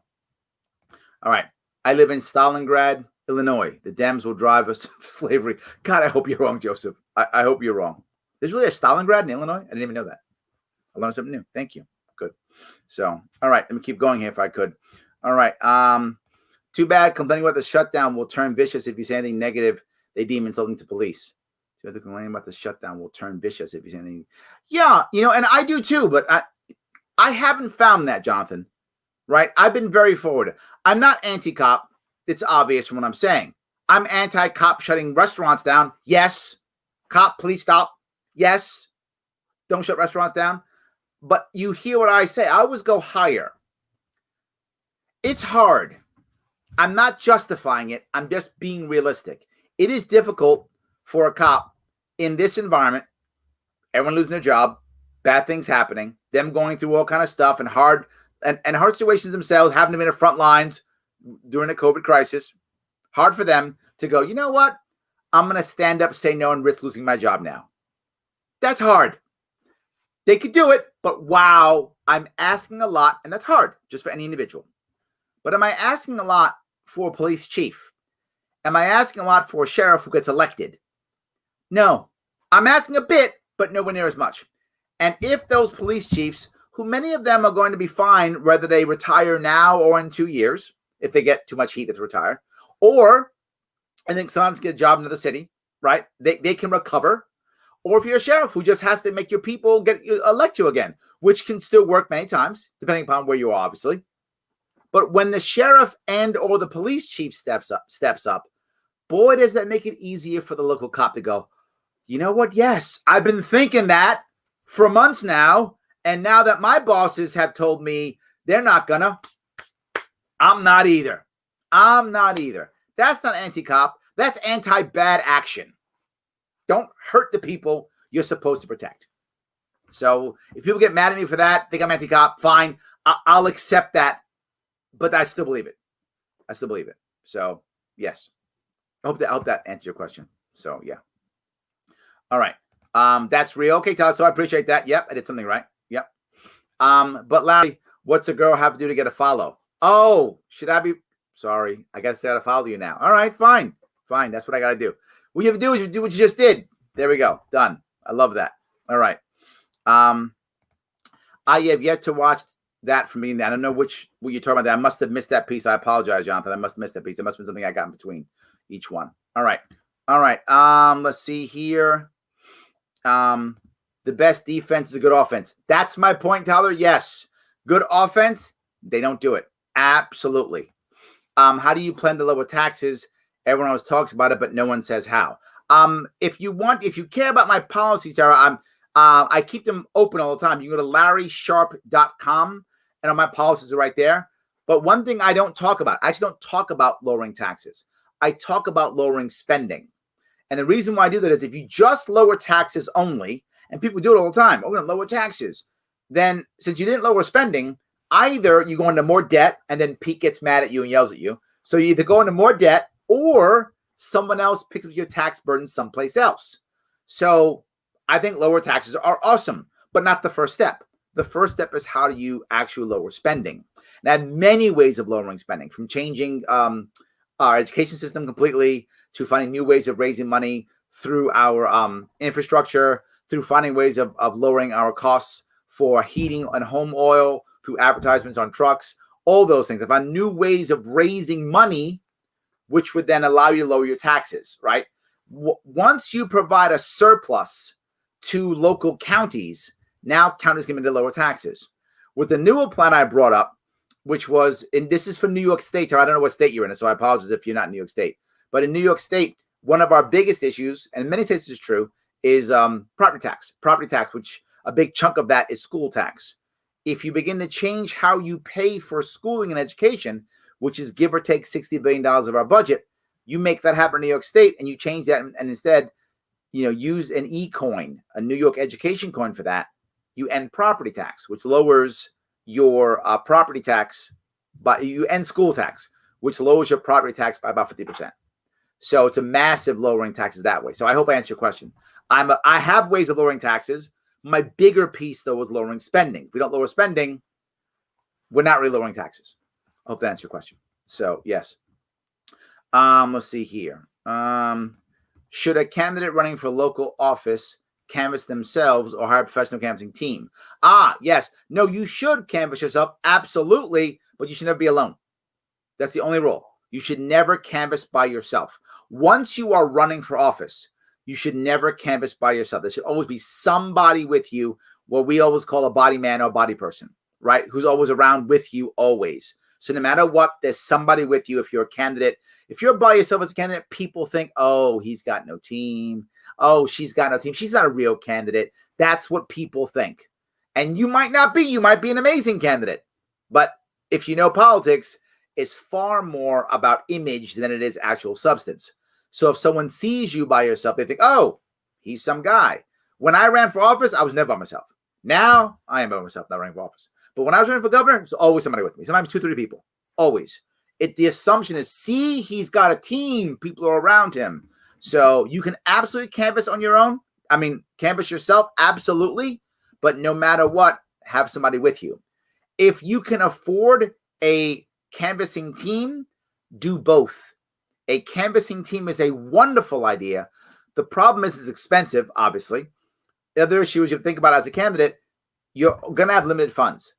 all right. I live in Stalingrad, Illinois. The Dems will drive us to slavery. God, I hope you're wrong, Joseph. I hope you're wrong. There's really a Stalingrad in Illinois? I didn't even know that. I learned something new. Thank you. Good. So, all right. Let me keep going here if I could. All right. Too bad. Complaining about the shutdown will turn vicious if you say anything negative. They deem insulting to police. Too bad complaining about the shutdown will turn vicious if you say anything. Yeah, and I do too, but I haven't found that, Jonathan. Right? I've been very forward. I'm not anti-cop. It's obvious from what I'm saying. I'm anti-cop shutting restaurants down. Yes. Cop, please stop. Yes. Don't shut restaurants down. But you hear what I say. I always go higher. It's hard. I'm not justifying it. I'm just being realistic. It is difficult for a cop in this environment, everyone losing their job, bad things happening, them going through all kind of stuff and hard situations themselves, having to be in the front lines during the COVID crisis. Hard for them to go, you know what? I'm going to stand up, say no, and risk losing my job now. That's hard. They could do it, but wow, I'm asking a lot, and that's hard just for any individual. But am I asking a lot for a police chief? Am I asking a lot for a sheriff who gets elected? No. I'm asking a bit, but nowhere near as much. And if those police chiefs, who many of them are going to be fine whether they retire now or in 2 years, if they get too much heat to retire, or I think sometimes get a job in another city, right? They can recover. Or if you're a sheriff who just has to make your people elect you again, which can still work many times, depending upon where you are, obviously. But when the sheriff and or the police chief steps up, boy, does that make it easier for the local cop to go, you know what? Yes, I've been thinking that for months now. And now that my bosses have told me they're not gonna, I'm not either. I'm not either. That's not anti-cop. That's anti-bad action. Don't hurt the people you're supposed to protect. So if people get mad at me for that, think I'm anti-cop, fine. I'll accept that. But I still believe it. I still believe it. So, yes. I hope that answers your question. So, yeah. All right. That's real. Okay, Tyler. So I appreciate that. Yep, I did something right. Yep. But Larry, what's a girl have to do to get a follow? Oh, should I be? Sorry. I got to say how to follow you now. All right, fine. Fine. That's what I got to do. What you have to do is you do what you just did. There we go. Done. I love that. All right. I have yet to watch that from being. I don't know what you're talking about. That I must have missed that piece. I apologize, Jonathan. I must have missed that piece. It must have been something I got in between each one. All right. All right. Let's see here. The best defense is a good offense. That's my point, Tyler. Yes. Good offense. They don't do it. Absolutely. How do you plan to lower taxes? Everyone always talks about it, but no one says how. If you care about my policies, Sarah, I keep them open all the time. You can go to LarrySharpe.com, and all my policies are right there. But one thing I don't talk about, I actually don't talk about lowering taxes. I talk about lowering spending. And the reason why I do that is if you just lower taxes only, and people do it all the time, we're going to lower taxes. Then since you didn't lower spending, either you go into more debt and then Pete gets mad at you and yells at you. So you either go into more debt or someone else picks up your tax burden someplace else. So I think lower taxes are awesome, but not the first step. The first step is how do you actually lower spending? And I have many ways of lowering spending, from changing our education system completely to finding new ways of raising money through our infrastructure, through finding ways of lowering our costs for heating and home oil, through advertisements on trucks, all those things. I found new ways of raising money, which would then allow you to lower your taxes, right? Once you provide a surplus to local counties, now counties can begin to lower taxes. With the newer plan I brought up, which was, and this is for New York State, or I don't know what state you're in, so I apologize if you're not in New York State. But in New York State, one of our biggest issues, and in many states is true, is property tax. Property tax, which a big chunk of that is school tax. if you begin to change how you pay for schooling and education, which is give or take $60 billion of our budget, you make that happen in New York State and you change that and instead, use an e-coin, a New York education coin for that, you end property tax, which lowers your property tax, but you end school tax, which lowers your property tax by about 50%. So it's a massive lowering taxes that way. So I hope I answered your question. I have ways of lowering taxes. My bigger piece, though, was lowering spending. If we don't lower spending, we're not really lowering taxes. I hope that answers your question. So, yes. Let's see here. Should a candidate running for local office canvass themselves or hire a professional canvassing team? Yes. No, you should canvass yourself. Absolutely. But you should never be alone. That's the only rule. You should never canvass by yourself. Once you are running for office, you should never canvass by yourself. There should always be somebody with you, what we always call a body man or body person, right? Who's always around with you always. So no matter what, there's somebody with you if you're a candidate. If you're by yourself as a candidate, people think, oh, he's got no team. Oh, she's got no team. She's not a real candidate. That's what people think. And you might not be. You might be an amazing candidate. But if you know politics, it's far more about image than it is actual substance. So if someone sees you by yourself, they think, oh, he's some guy. When I ran for office, I was never by myself. Now I am by myself, not running for office. But when I was running for governor, there's always somebody with me. Sometimes 2-3 people. Always. The assumption is, see, he's got a team. People are around him. So you can absolutely canvass on your own. I mean, canvass yourself, absolutely. But no matter what, have somebody with you. If you can afford a canvassing team, do both. A canvassing team is a wonderful idea. The problem is it's expensive, obviously. The other issue is you think about as a candidate, you're going to have limited funds.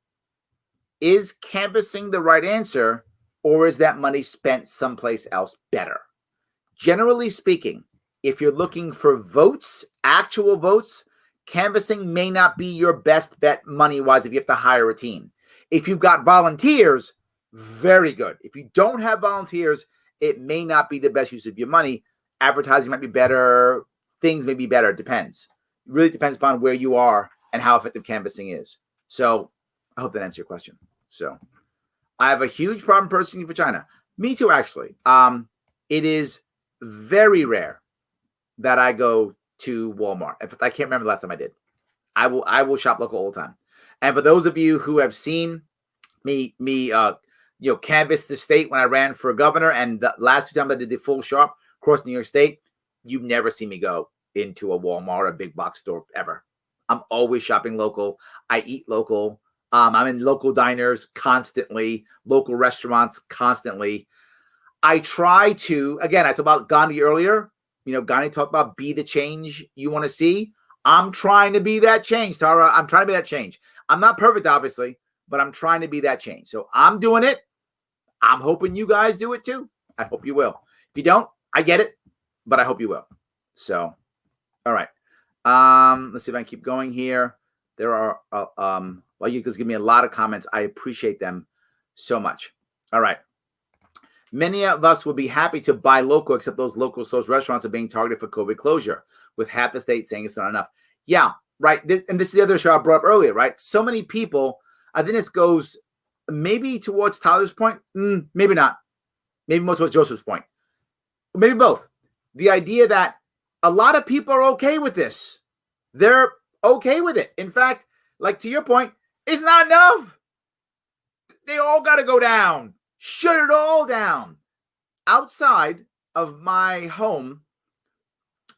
Is canvassing the right answer, or is that money spent someplace else better? Generally speaking, if you're looking for votes, actual votes, canvassing may not be your best bet money-wise if you have to hire a team. If you've got volunteers, very good. If you don't have volunteers, it may not be the best use of your money. Advertising might be better. Things may be better. It depends. It really depends upon where you are and how effective canvassing is. So I hope that answers your question. So I have a huge problem purchasing for China. Me too, actually. It is very rare that I go to Walmart. In fact, I can't remember the last time I did. I will shop local all the time. And for those of you who have seen me canvass the state when I ran for governor, and the last 2 times I did the full Sharpe across New York State, you've never seen me go into a Walmart or a big box store ever. I'm always shopping local. I eat local. I'm in local diners constantly, local restaurants constantly. I try to, again, I talked about Gandhi earlier. Gandhi talked about be the change you want to see. I'm trying to be that change, Tara. I'm trying to be that change. I'm not perfect, obviously, but I'm trying to be that change. So I'm doing it. I'm hoping you guys do it too. I hope you will. If you don't, I get it, but I hope you will. So, all right. Let's see if I can keep going here. There are, well, you guys give me a lot of comments. I appreciate them so much. All right. Many of us would be happy to buy local, except those local stores, restaurants are being targeted for COVID closure, with half the state saying it's not enough. Yeah, right. And this is the other issue I brought up earlier, right? So many people, I think this goes maybe towards Tyler's point. Maybe not. Maybe more towards Joseph's point. Maybe both. The idea that a lot of people are okay with this. They're okay with it. In fact, like to your point, it's not enough. They all got to go down. Shut it all down. Outside of my home,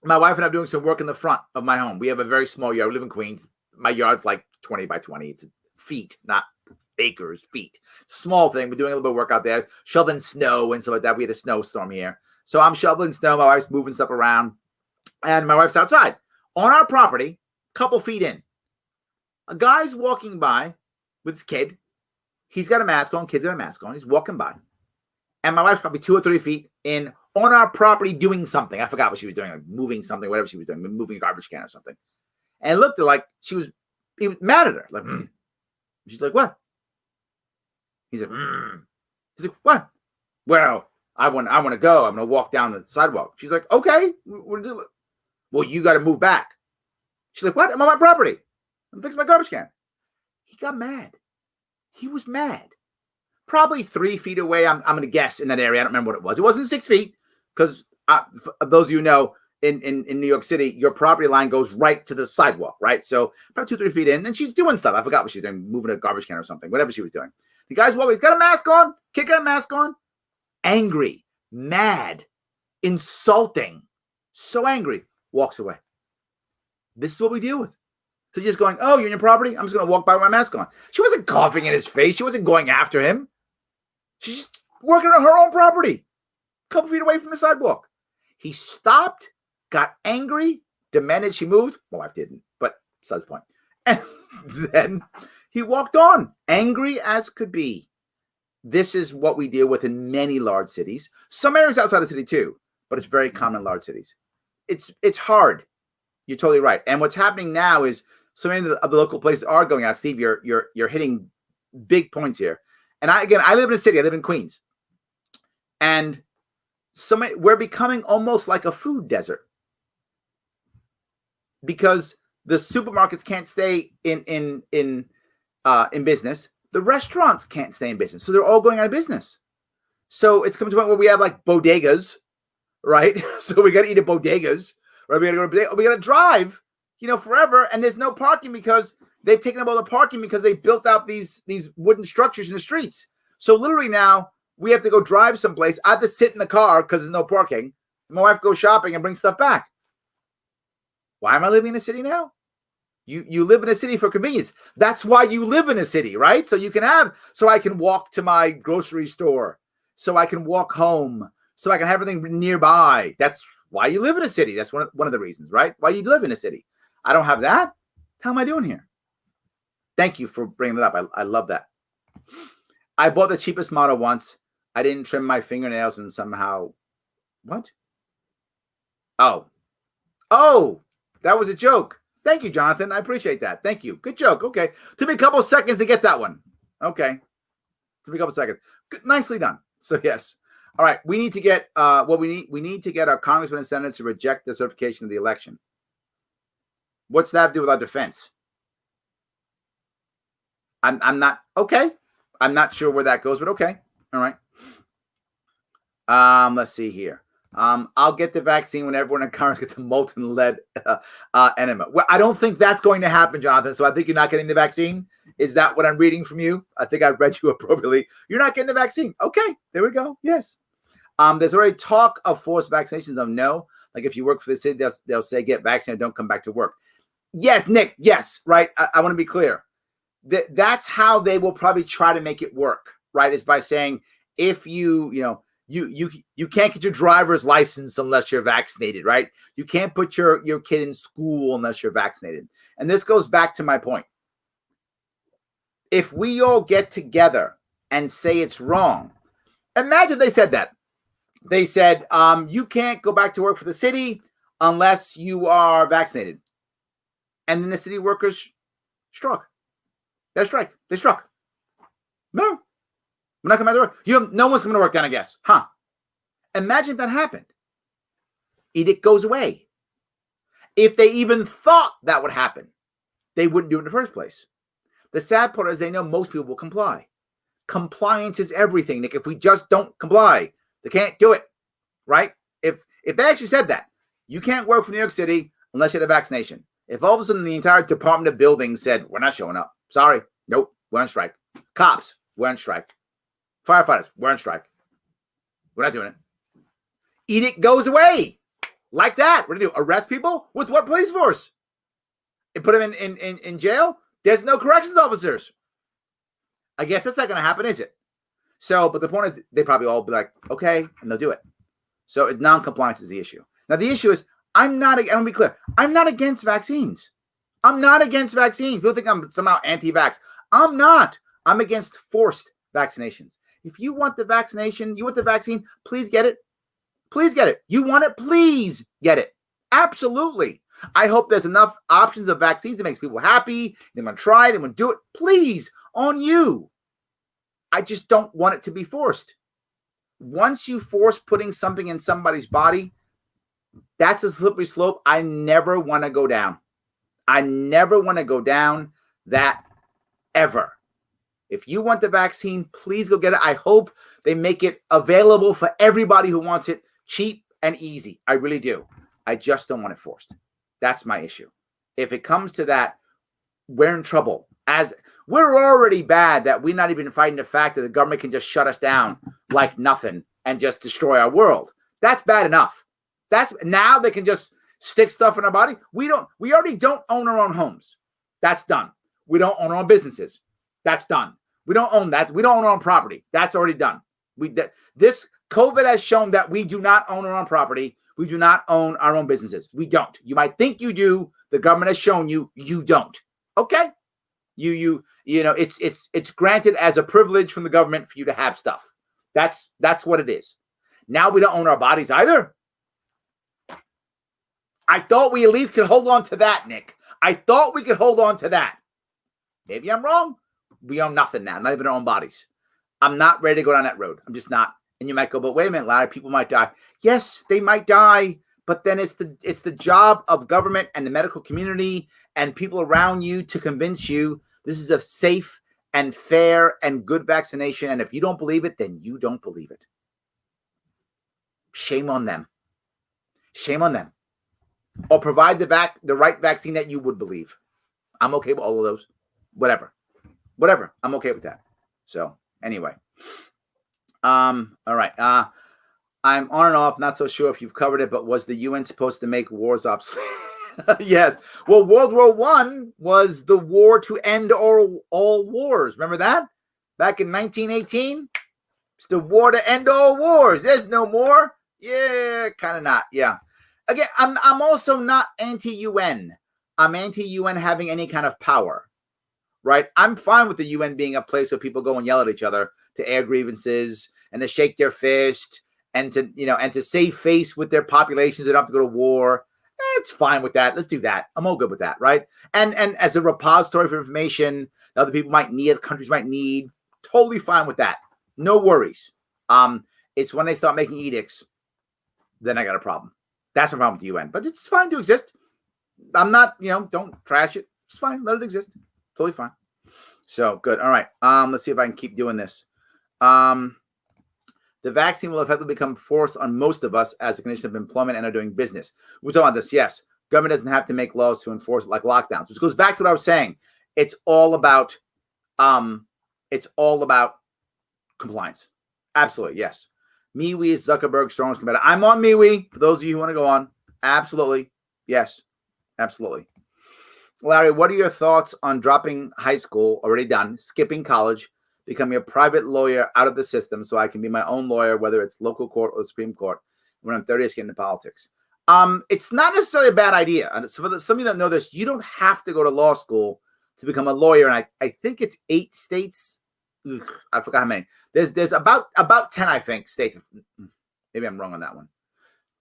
my wife and I are doing some work in the front of my home. We have a very small yard. We live in Queens. My yard's like 20 by 20. It's feet, not acres, feet. Small thing. We're doing a little bit of work out there, shoveling snow and stuff like that. We had a snowstorm here. So I'm shoveling snow. My wife's moving stuff around. And my wife's outside. On our property, a couple feet in, a guy's walking by with his kid. He's got a mask on. Kid's got a mask on. He's walking by. And my wife's probably 2 or 3 feet in on our property doing something. I forgot what she was doing, like moving something, whatever she was doing, moving a garbage can or something. And it looked like he was mad at her. Like, She's like, what? He's like, He's like, what? Well, I want to go. I'm going to walk down the sidewalk. She's like, okay. Well, you got to move back. She's like, what? I'm on my property. I'm fixing my garbage can. He got mad. He was mad. Probably 3 feet away. I'm going to guess in that area. I don't remember what it was. It wasn't 6 feet because those of you who know, in New York City, your property line goes right to the sidewalk, right? So about 2-3 feet in, and she's doing stuff. I forgot what she was doing, moving a garbage can or something, whatever she was doing. The guy's walking. He's got a mask on. Kid got a mask on. Angry, mad, insulting, so angry. Walks away. This is what we deal with. So just going, oh, you're in your property? I'm just going to walk by with my mask on. She wasn't coughing in his face. She wasn't going after him. She's just working on her own property, a couple feet away from the sidewalk. He stopped, got angry, demanded she moved. My wife didn't, but besides the point. And then he walked on, angry as could be. This is what we deal with in many large cities. Some areas outside the city too, but it's very common in large cities. It's hard. You're totally right. And what's happening now is so many of the local places are going out. Steve, you're hitting big points here. And I live in a city. I live in Queens. And we're becoming almost like a food desert because the supermarkets can't stay in business. The restaurants can't stay in business. So they're all going out of business. So it's coming to a point where we have like bodegas, right? So we got to eat at bodegas, right? We got to drive, forever. And there's no parking because they've taken up all the parking because they built out these wooden structures in the streets. So literally now we have to go drive someplace. I have to sit in the car because there's no parking. My wife goes shopping and brings stuff back. Why am I living in a city now? You live in a city for convenience. That's why you live in a city, right? So I can walk to my grocery store, so I can walk home, so I can have everything nearby. That's why you live in a city. That's one of the reasons, right? Why you live in a city. I don't have that. How am I doing here? Thank you for bringing that up. I love that. I bought the cheapest model once. I didn't trim my fingernails and somehow, what? Oh, that was a joke. Thank you, Jonathan. I appreciate that. Thank you. Good joke. Okay. Took me a couple of seconds to get that one. Okay. Took me a couple of seconds. Good. Nicely done. So yes. All right. We need to get we need to get our congressmen and senators to reject the certification of the election. What's that have to do with our defense? I'm not okay. I'm not sure where that goes, but okay. All right. Let's see here. I'll get the vaccine when everyone in Congress gets a molten lead enema. Well, I don't think that's going to happen, Jonathan. So I think you're not getting the vaccine. Is that what I'm reading from you? I think I've read you appropriately. You're not getting the vaccine. Okay, there we go. Yes. There's already talk of forced vaccinations. No, like if you work for the city, they'll say get vaccinated, don't come back to work. Yes, Nick. Yes, right. I want to be clear. That's how they will probably try to make it work. Right, is by saying if you can't get your driver's license unless you're vaccinated, right? You can't put your kid in school unless you're vaccinated. And this goes back to my point. If we all get together and say it's wrong, imagine they said that. They said, you can't go back to work for the city unless you are vaccinated. And then the city workers struck. They struck. No. We're not coming back to work. No one's coming to work then, I guess. Huh? Imagine if that happened. Edict goes away. If they even thought that would happen, they wouldn't do it in the first place. The sad part is they know most people will comply. Compliance is everything, Nick. If we just don't comply, they can't do it, right? If they actually said that, you can't work for New York City unless you have a vaccination. If all of a sudden the entire Department of Buildings said, we're not showing up. Sorry. Nope. We're on strike. Cops, we're on strike. Firefighters, we're on strike. We're not doing it. Edict goes away. Like that. What do you do? Arrest people? With what police force? And put them in jail? There's no corrections officers. I guess that's not going to happen, is it? So, but the point is they probably all be like, okay, and they'll do it. So non-compliance is the issue. Now, the issue is I'm going to be clear. I'm not against vaccines. I'm not against vaccines. People think I'm somehow anti-vax. I'm not. I'm against forced vaccinations. If you want the vaccination, you want the vaccine, please get it. Please get it. You want it, please get it. Absolutely. I hope there's enough options of vaccines that makes people happy. They want to try it. They want to do it. Please, on you. I just don't want it to be forced. Once you force putting something in somebody's body, that's a slippery slope I never want to go down. I never want to go down that ever. If you want the vaccine, please go get it. I hope they make it available for everybody who wants it, cheap and easy. I really do. I just don't want it forced. That's my issue. If it comes to that, we're in trouble. As we're already bad that we're not even fighting the fact that the government can just shut us down like nothing and just destroy our world. That's bad enough. That's now they can just stick stuff in our body. We already don't own our own homes. That's done. We don't own our own businesses. That's done. We don't own that. We don't own our own property. That's already done. This COVID has shown that we do not own our own property. We do not own our own businesses. We don't. You might think you do. The government has shown you don't. Okay. You know, it's granted as a privilege from the government for you to have stuff. That's what it is. Now we don't own our bodies either. I thought we at least could hold on to that, Nick. I thought we could hold on to that. Maybe I'm wrong. We own nothing now, not even our own bodies. I'm not ready to go down that road. I'm just not. And you might go, but wait a minute, Larry, people might die. Yes, they might die, but then it's the job of government and the medical community and people around you to convince you this is a safe and fair and good vaccination. And if you don't believe it, then you don't believe it. Shame on them. Shame on them. Or provide the right vaccine that you would believe. I'm okay with all of those. Whatever. I'm okay with that. So anyway. All right. I'm on and off. Not so sure if you've covered it, but was the UN supposed to make wars obsolete? Yes. Well, World War I was the war to end all wars. Remember that? Back in 1918? It's the war to end all wars. There's no more. Yeah, kind of not. Yeah. Again, I'm also not anti-UN. I'm anti-UN having any kind of power. Right? I'm fine with the UN being a place where people go and yell at each other to air grievances and to shake their fist and to save face with their populations that don't have to go to war. It's fine with that. Let's do that. I'm all good with that, right? And as a repository for information that other people might need, countries might need, totally fine with that. No worries. It's when they start making edicts, then I got a problem. That's my problem with the UN. But it's fine to exist. I'm not, don't trash it. It's fine. Let it exist. Totally fine. So good. All right. Let's see if I can keep doing this. The vaccine will effectively become forced on most of us as a condition of employment and are doing business. We're talking about this. Yes. Government doesn't have to make laws to enforce it like lockdowns, which goes back to what I was saying. It's all about compliance. Absolutely. Yes. MeWe is Zuckerberg's strongest competitor. I'm on MeWe for those of you who want to go on. Absolutely. Yes. Absolutely. Larry, what are your thoughts on dropping high school, already done, skipping college, becoming a private lawyer out of the system so I can be my own lawyer, whether it's local court or Supreme Court, when I'm 30 years getting into politics? It's not necessarily a bad idea. And so for some of you that know this, you don't have to go to law school to become a lawyer. And I think it's 8 states. I forgot how many. There's about 10, I think, states. Maybe I'm wrong on that one.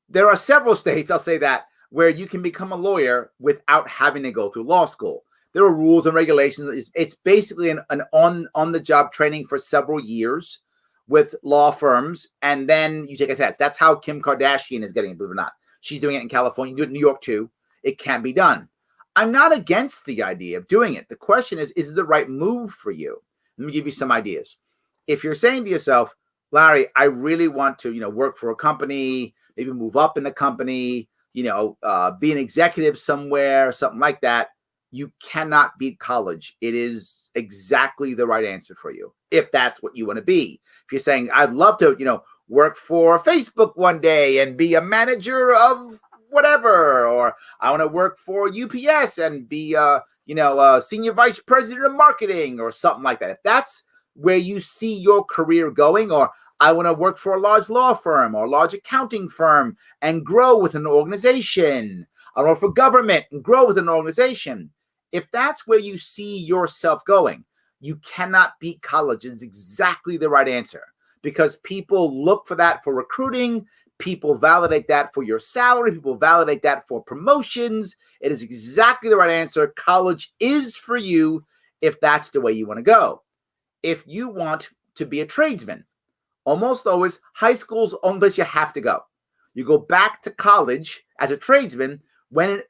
There are several states, I'll say that, where you can become a lawyer without having to go through law school. There are rules and regulations. It's basically an on-the-job training for several years with law firms, and then you take a test. That's how Kim Kardashian is getting it, believe it or not. She's doing it in California. You do it in New York, too. It can be done. I'm not against the idea of doing it. The question is it the right move for you? Let me give you some ideas. If you're saying to yourself, Larry, I really want to, work for a company, maybe move up in the company, be an executive somewhere, something like that, you cannot beat college. It is exactly the right answer for you, if that's what you want to be. If you're saying, I'd love to, work for Facebook one day and be a manager of whatever, or I want to work for UPS and be, a senior vice president of marketing or something like that. If that's where you see your career going, or I want to work for a large law firm or a large accounting firm and grow with an organization. I work for government and grow with an organization. If that's where you see yourself going, you cannot beat college. It's exactly the right answer because people look for that for recruiting. People validate that for your salary. People validate that for promotions. It is exactly the right answer. College is for you if that's the way you want to go. If you want to be a tradesman, almost always high school's the only place you have to go. You go back to college as a tradesman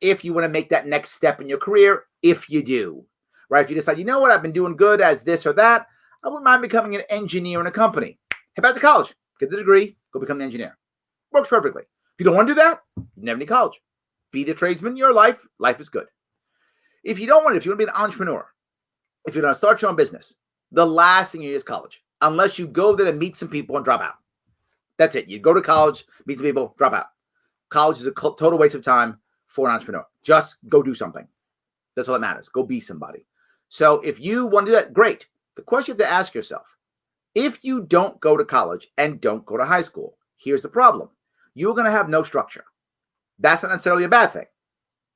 if you want to make that next step in your career, if you do, right? If you decide, you know what, I've been doing good as this or that, I wouldn't mind becoming an engineer in a company. Head back to college, get the degree, go become an engineer. Works perfectly. If you don't want to do that, you never need college. Be the tradesman in your life. Life is good. If you want to be an entrepreneur, if you're going to start your own business, the last thing you need is college, unless you go there and meet some people and drop out. That's it. You go to college, meet some people, drop out. College is a total waste of time for an entrepreneur. Just go do something. That's all that matters. Go be somebody. So if you want to do that, great. The question you have to ask yourself, if you don't go to college and don't go to high school, here's the problem. You're going to have no structure. That's not necessarily a bad thing.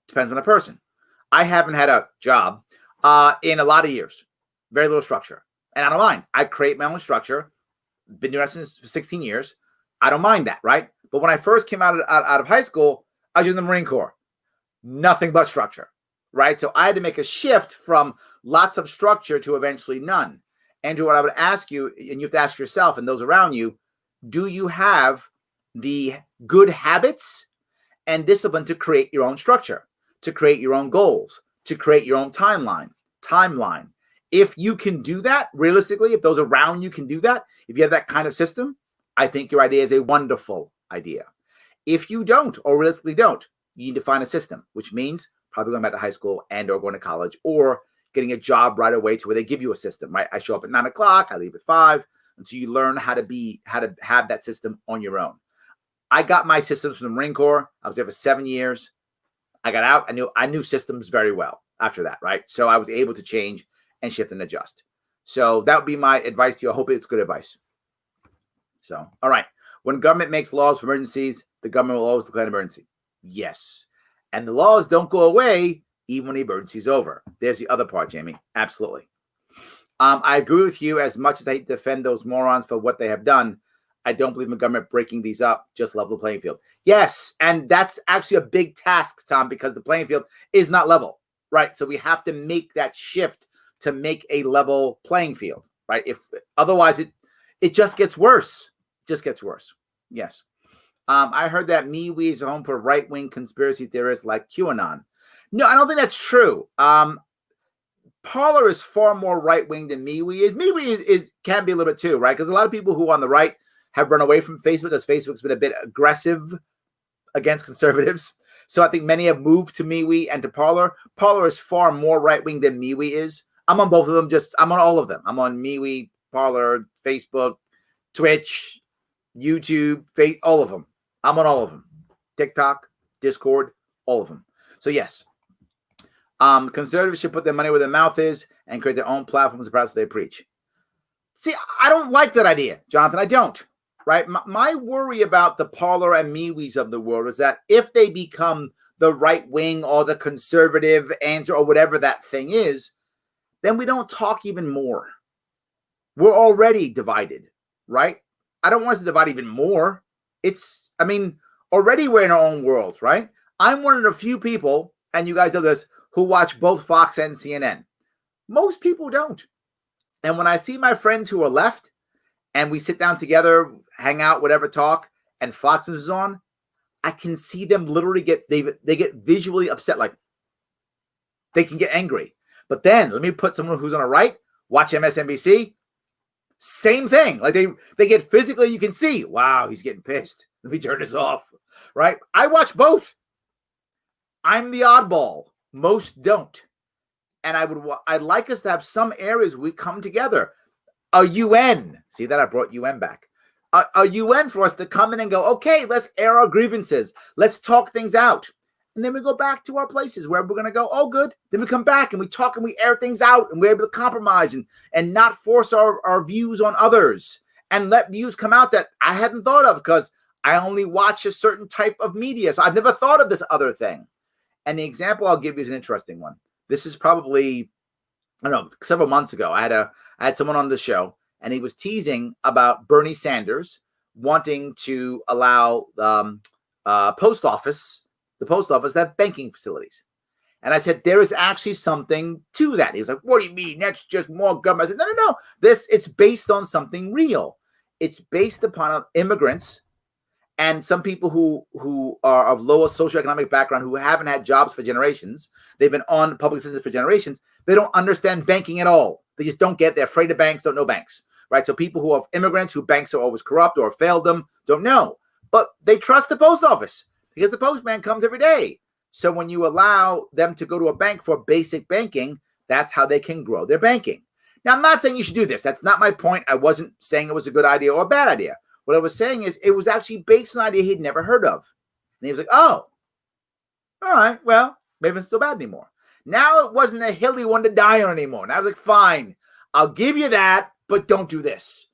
Depends on the person. I haven't had a job in a lot of years. Very little structure. And I don't mind. I create my own structure. Been doing that since 16 years. I don't mind that, right? But when I first came out of high school, I was in the Marine Corps. Nothing but structure, right? So I had to make a shift from lots of structure to eventually none. Andrew, what I would ask you, and you have to ask yourself and those around you, do you have the good habits and discipline to create your own structure, to create your own goals, to create your own timeline? If you can do that, realistically, if those around you can do that, if you have that kind of system, I think your idea is a wonderful idea. If you don't, or realistically don't, you need to find a system, which means probably going back to high school and or going to college or getting a job right away to where they give you a system, right? I show up at 9 o'clock, I leave at 5 until you learn how to have that system on your own. I got my systems from the Marine Corps. I was there for 7 years. I got out. I knew systems very well after that, right? So I was able to change and shift and adjust. So that would be my advice to you. I hope it's good advice. So, all right. When government makes laws for emergencies, the government will always declare an emergency. Yes. And the laws don't go away even when the emergency is over. There's the other part, Jamie. Absolutely. I agree with you. As much as I hate to defend those morons for what they have done, I don't believe in the government breaking these up, just level the playing field. Yes, and that's actually a big task, Tom, because the playing field is not level, right? So we have to make that shift to make a level playing field, right? If otherwise it just gets worse. Just gets worse. Yes. I heard that MeWe is home for right-wing conspiracy theorists like QAnon. No, I don't think that's true. Parler is far more right-wing than MeWe is. MeWe can be a little bit too, right? Because a lot of people who are on the right have run away from Facebook because Facebook's been a bit aggressive against conservatives. So I think many have moved to MeWe and to Parler. Parler is far more right-wing than MeWe is. I'm on both of them. I'm on all of them. I'm on MeWe, Parler, Facebook, Twitch, YouTube, all of them. I'm on all of them. TikTok, Discord, all of them. So yes, conservatives should put their money where their mouth is and create their own platforms about what they preach. See, I don't like that idea, Jonathan. I don't. Right? My worry about the Parler and MeWes of the world is that if they become the right wing or the conservative answer or whatever that thing is, then we don't talk even more. We're already divided, right? I don't want us to divide even more. Already we're in our own worlds, right? I'm one of the few people, and you guys know this, who watch both Fox and CNN. Most people don't. And when I see my friends who are left, and we sit down together, hang out, whatever, talk, and Fox News is on, I can see them literally they get visually upset, like they can get angry. But then let me put someone who's on the right, watch MSNBC, same thing. Like they get physically, you can see, wow, he's getting pissed. Let me turn this off, right? I watch both. I'm the oddball. Most don't. And I'd like us to have some areas we come together. A UN. See that? I brought UN back. A UN for us to come in and go, okay, let's air our grievances. Let's talk things out. And then we go back to our places where we're going to go, oh, good. Then we come back and we talk and we air things out and we're able to compromise and not force our views on others and let views come out that I hadn't thought of because I only watch a certain type of media. So I've never thought of this other thing. And the example I'll give you is an interesting one. This is probably, I don't know, several months ago. I had someone on the show and he was teasing about Bernie Sanders wanting to allow the post office to have banking facilities. And I said, there is actually something to that. He was like, what do you mean? That's just more government. I said, no. It's based on something real. It's based upon immigrants And some people who are of lower socioeconomic background, who haven't had jobs for generations, they've been on public assistance for generations, they don't understand banking at all. They just don't get it. They're afraid of banks, don't know banks, right? So people who are immigrants, who banks are always corrupt or failed them, don't know. But they trust the post office because the postman comes every day. So when you allow them to go to a bank for basic banking, that's how they can grow their banking. Now, I'm not saying you should do this. That's not my point. I wasn't saying it was a good idea or a bad idea. What I was saying is it was actually based on an idea he'd never heard of. And he was like, oh, all right, well, maybe it's so bad anymore. Now it wasn't a hill he wanted to die on anymore. And I was like, fine, I'll give you that, but don't do this.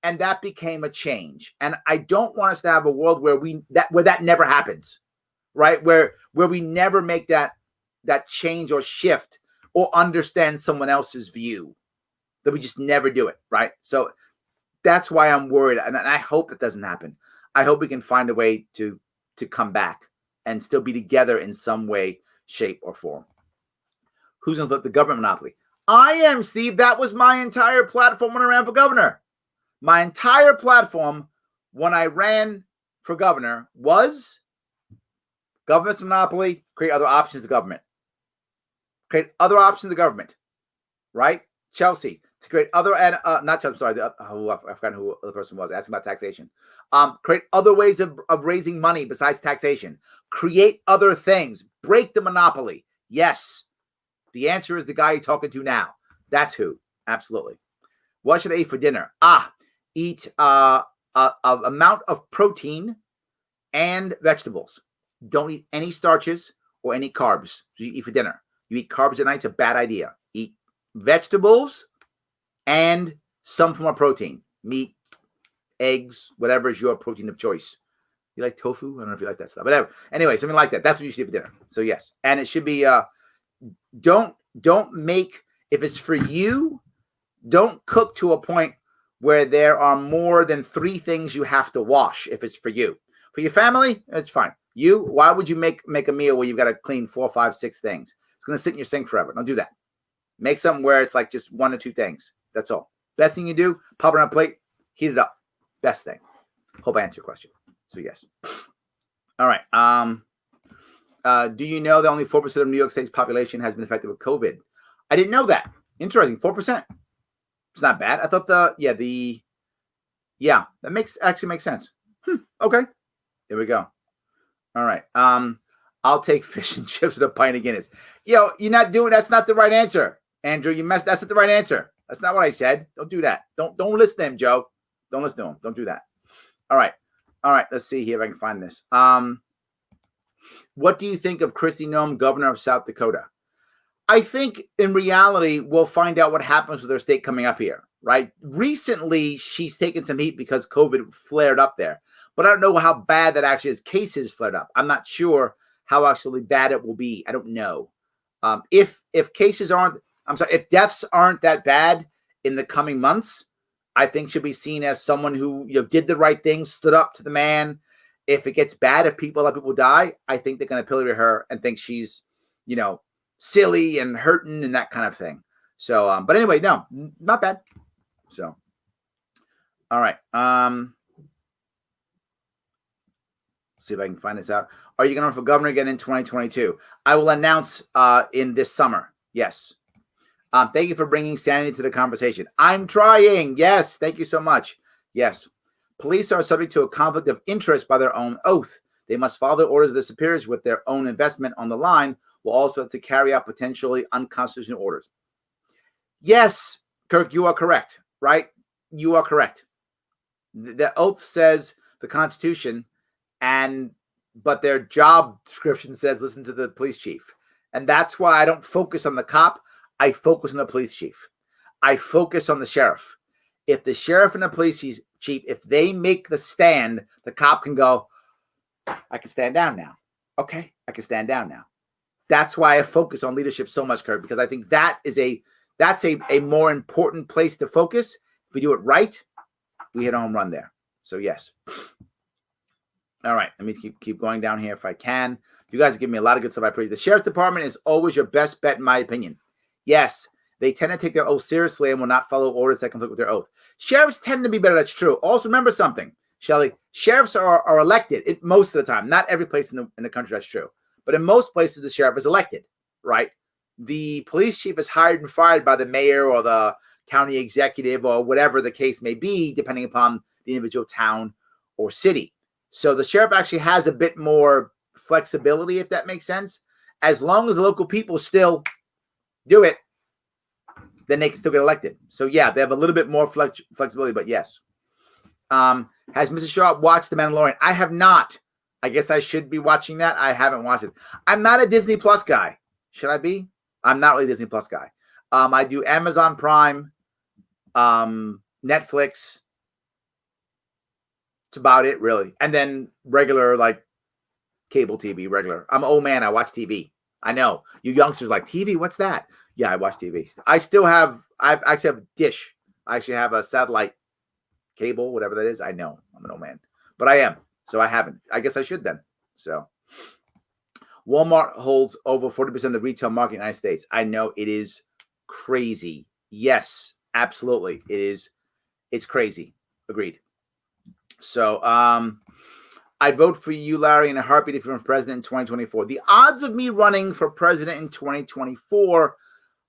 And that became a change. And I don't want us to have a world where that never happens, right? Where we never make that change or shift or understand someone else's view, that we just never do it, right? So that's why I'm worried, and I hope it doesn't happen. I hope we can find a way to come back and still be together in some way, shape, or form. Who's going to flip the government monopoly? I am, Steve. That was my entire platform when I ran for governor. My entire platform when I ran for governor was government's monopoly, create other options to government. Create other options to government, right? Chelsea. To create other, and not Chelsea, sorry, I forgot who the person was, asking about taxation. Create other ways of raising money besides taxation. Create other things. Break the monopoly. Yes. The answer is the guy you're talking to now. That's who. Absolutely. What should I eat for dinner? Eat a amount of protein and vegetables. Don't eat any starches or any carbs. You eat for dinner. You eat carbs at night, it's a bad idea. Eat vegetables and some form of protein. Meat, eggs, whatever is your protein of choice. You like tofu? I don't know if you like that stuff. Whatever. Anyway, something like that. That's what you should eat for dinner. So yes. And it should be don't make, if it's for you, don't cook to a point where there are more than 3 things you have to wash if it's for you. For your family, it's fine. Why would you make a meal where you've got to clean 4, 5, 6 things? It's going to sit in your sink forever. Don't do that. Make something where it's like just 1 or 2 things. That's all. Best thing you do, pop it on a plate, heat it up. Best thing. Hope I answered your question. So yes. All right. Do you know that only 4% of New York State's population has been affected with COVID? I didn't know that. Interesting. 4%. It's not bad. I thought that actually makes sense. Okay. There we go. All right. I'll take fish and chips with a pint of Guinness. That's not the right answer. Andrew, that's not the right answer. That's not what I said. Don't do that. Don't listen to him, Joe. Don't listen to him. Don't do that. All right. Let's see here if I can find this. What do you think of Kristi Noem, governor of South Dakota? I think in reality, we'll find out what happens with her state coming up here, right? Recently, she's taken some heat because COVID flared up there, but I don't know how bad that actually is. Cases flared up. I'm not sure how actually bad it will be. I don't know. If deaths aren't that bad in the coming months, I think she'll be seen as someone who did the right thing, stood up to the man. If it gets bad, if a lot of people die, I think they're going to pillory her and think she's, silly and hurting and that kind of thing. So, but anyway, no, not bad. So, all right. See if I can find this out. Are you going to run for governor again in 2022? I will announce in this summer. Yes. Thank you for bringing sanity to the conversation. I'm trying. Yes. Thank you so much. Yes. Police are subject to a conflict of interest by their own oath. They must follow the orders of their superiors with their own investment on the line, will also have to carry out potentially unconstitutional orders. Yes, Kirk, you are correct, right? You are correct. The oath says the Constitution, but their job description says listen to the police chief. And that's why I don't focus on the cop. I focus on the police chief. I focus on the sheriff. If the sheriff and the police chief, if they make the stand, the cop can go, I can stand down now. Okay, I can stand down now. That's why I focus on leadership so much, Kurt, because I think that's a more important place to focus. If we do it right, we hit a home run there. So yes. All right, let me keep going down here if I can. You guys give me a lot of good stuff. I appreciate. The sheriff's department is always your best bet, in my opinion. Yes, they tend to take their oath seriously and will not follow orders that conflict with their oath. Sheriffs tend to be better. That's true. Also, remember something, Shelly. sheriffs are elected most of the time. Not every place in the country that's true. But in most places, the sheriff is elected, right? The police chief is hired and fired by the mayor or the county executive or whatever the case may be, depending upon the individual town or city. So the sheriff actually has a bit more flexibility, if that makes sense. As long as the local people still do it, then they can still get elected. So yeah, they have a little bit more flexibility, but yes. Has Mrs. Sharpe watched The Mandalorian? I have not. I guess I should be watching that. I haven't watched it. I'm not a Disney Plus guy. Should I be? I'm not really a Disney Plus guy. I do Amazon Prime, Netflix. It's about it, really. And then regular, like, cable TV, regular. I'm an old man. I watch TV. I know. You youngsters like, TV? What's that? Yeah, I watch TV. I actually have Dish. I actually have a satellite cable, whatever that is. I know. I'm an old man. But I am. So I haven't. I guess I should then. So Walmart holds over 40% of the retail market in the United States. I know it is crazy. Yes, absolutely. It is. It's crazy. Agreed. So I'd vote for you, Larry, in a heartbeat if you're president in 2024. The odds of me running for president in 2024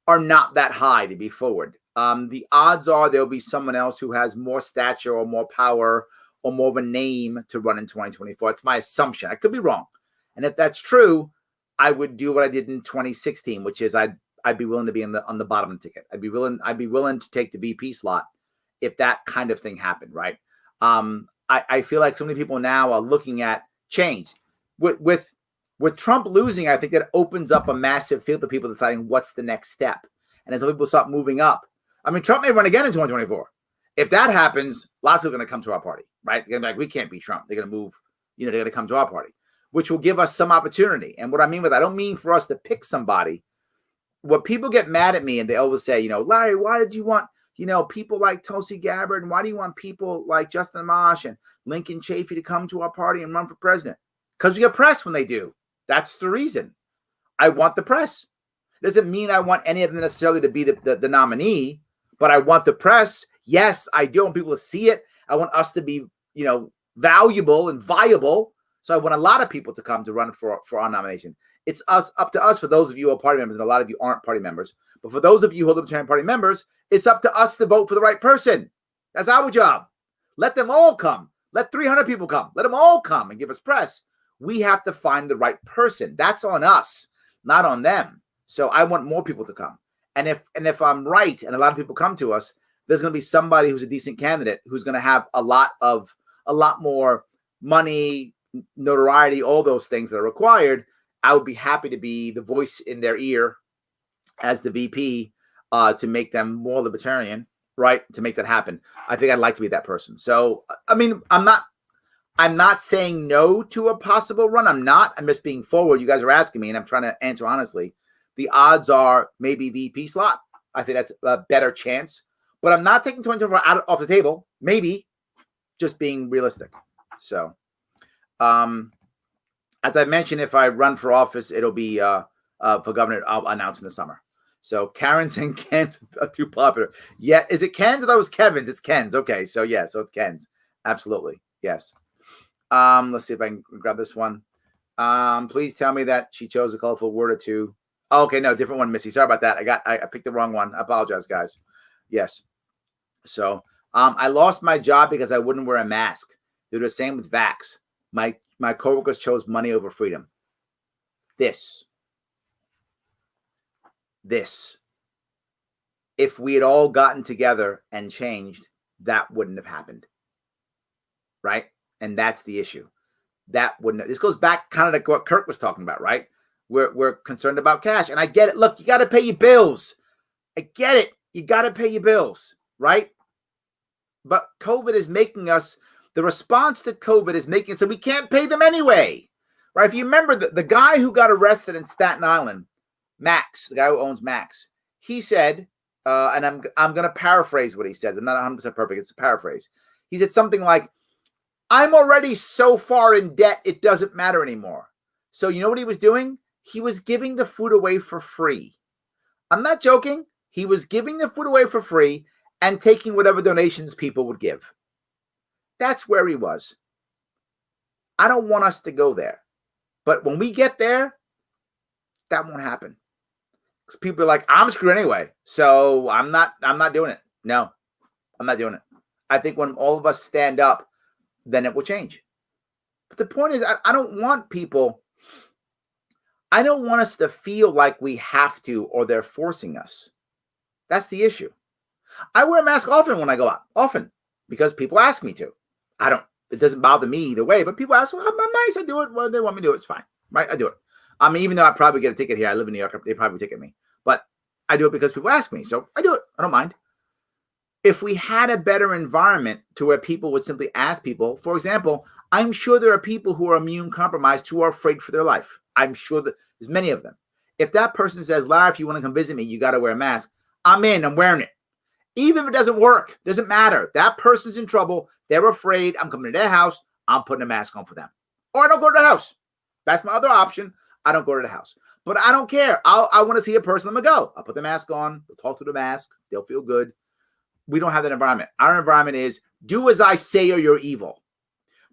are not that high, to be forward. The odds are there'll be someone else who has more stature or more power or more of a name to run in 2024. It's my assumption. I could be wrong. And if that's true, I would do what I did in 2016, which is I'd be willing to be on the bottom of the ticket. I'd be willing to take the VP slot if that kind of thing happened, right? I feel like so many people now are looking at change. With Trump losing, I think that opens up a massive field of people deciding what's the next step. And as people start moving up, I mean, Trump may run again in 2024. If that happens, lots of people are going to come to our party, right? They're going to be like, we can't beat Trump. They're going to move, they're going to come to our party, which will give us some opportunity. And what I mean with that, I don't mean for us to pick somebody. What people get mad at me and they always say, Larry, why did you want, people like Tulsi Gabbard? And why do you want people like Justin Amash and Lincoln Chafee to come to our party and run for president? Because we get press when they do. That's the reason. I want the press. Doesn't mean I want any of them necessarily to be the nominee, but I want the press. Yes, I do want people to see it. I want us to be, valuable and viable. So I want a lot of people to come to run for our nomination. It's up to us, for those of you who are party members, and a lot of you aren't party members. But for those of you who are Libertarian Party members, it's up to us to vote for the right person. That's our job. Let them all come. Let 300 people come. Let them all come and give us press. We have to find the right person. That's on us, not on them. So I want more people to come. And if I'm right and a lot of people come to us, there's going to be somebody who's a decent candidate who's going to have a lot more money, notoriety, all those things that are required. I would be happy to be the voice in their ear as the VP to make them more libertarian, right? To make that happen. I think I'd like to be that person. So, I mean, I'm not saying no to a possible run. I'm just being forward. You guys are asking me and I'm trying to answer honestly. The odds are maybe VP slot. I think that's a better chance, but I'm not taking 2024 off the table. Maybe, just being realistic. So, as I mentioned, if I run for office, it'll be for governor. I'll announce in the summer. So Karen's and Ken's are too popular. Yeah, is it Ken's? I thought it was Kevin's. It's Ken's. Okay, so yeah, so it's Ken's. Absolutely, yes. Let's see if I can grab this one. Please tell me that she chose a colorful word or two. Oh, okay, no, different one, Missy. Sorry about that. I picked the wrong one. I apologize, guys. Yes. So I lost my job because I wouldn't wear a mask. They do the same with Vax. My coworkers chose money over freedom. This. If we had all gotten together and changed, that wouldn't have happened. Right? And that's the issue. That wouldn't have. This goes back kind of like what Kirk was talking about, right? We're concerned about cash. And I get it. Look, you got to pay your bills. I get it. You got to pay your bills, right? But COVID is making us, the response to COVID is making it so we can't pay them anyway, right? If you remember the guy who got arrested in Staten Island, Max, the guy who owns Max, he said, and I'm going to paraphrase what he said. I'm not 100% perfect. It's a paraphrase. He said something like, I'm already so far in debt, it doesn't matter anymore. So you know what he was doing? He was giving the food away for free. I'm not joking. He was giving the food away for free and taking whatever donations people would give. That's where he was. I don't want us to go there. But when we get there, that won't happen. Because people are like, I'm screwed anyway, so I'm not doing it. No, I'm not doing it. I think when all of us stand up, then it will change. But the point is, I don't want people, I don't want us to feel like we have to or they're forcing us. That's the issue. I wear a mask often when I go out, often, because people ask me to. It doesn't bother me either way, but people ask, well, I'm nice, I do it. Well, they want me to do it, it's fine, right? I do it. I mean, even though I probably get a ticket here, I live in New York, they probably ticket me, but I do it because people ask me, so I do it. I don't mind. If we had a better environment to where people would simply ask people, for example, I'm sure there are people who are immune compromised who are afraid for their life. I'm sure that there's many of them. If that person says, Larry, if you want to come visit me, you got to wear a mask. I'm wearing it. Even if it doesn't work, doesn't matter. That person's in trouble. They're afraid. I'm coming to their house. I'm putting a mask on for them. Or I don't go to the house. That's my other option. I don't go to the house. But I don't care. I want to see a person. I'm going to go. I'll put the mask on. We'll talk through the mask. They'll feel good. We don't have that environment. Our environment is do as I say or you're evil.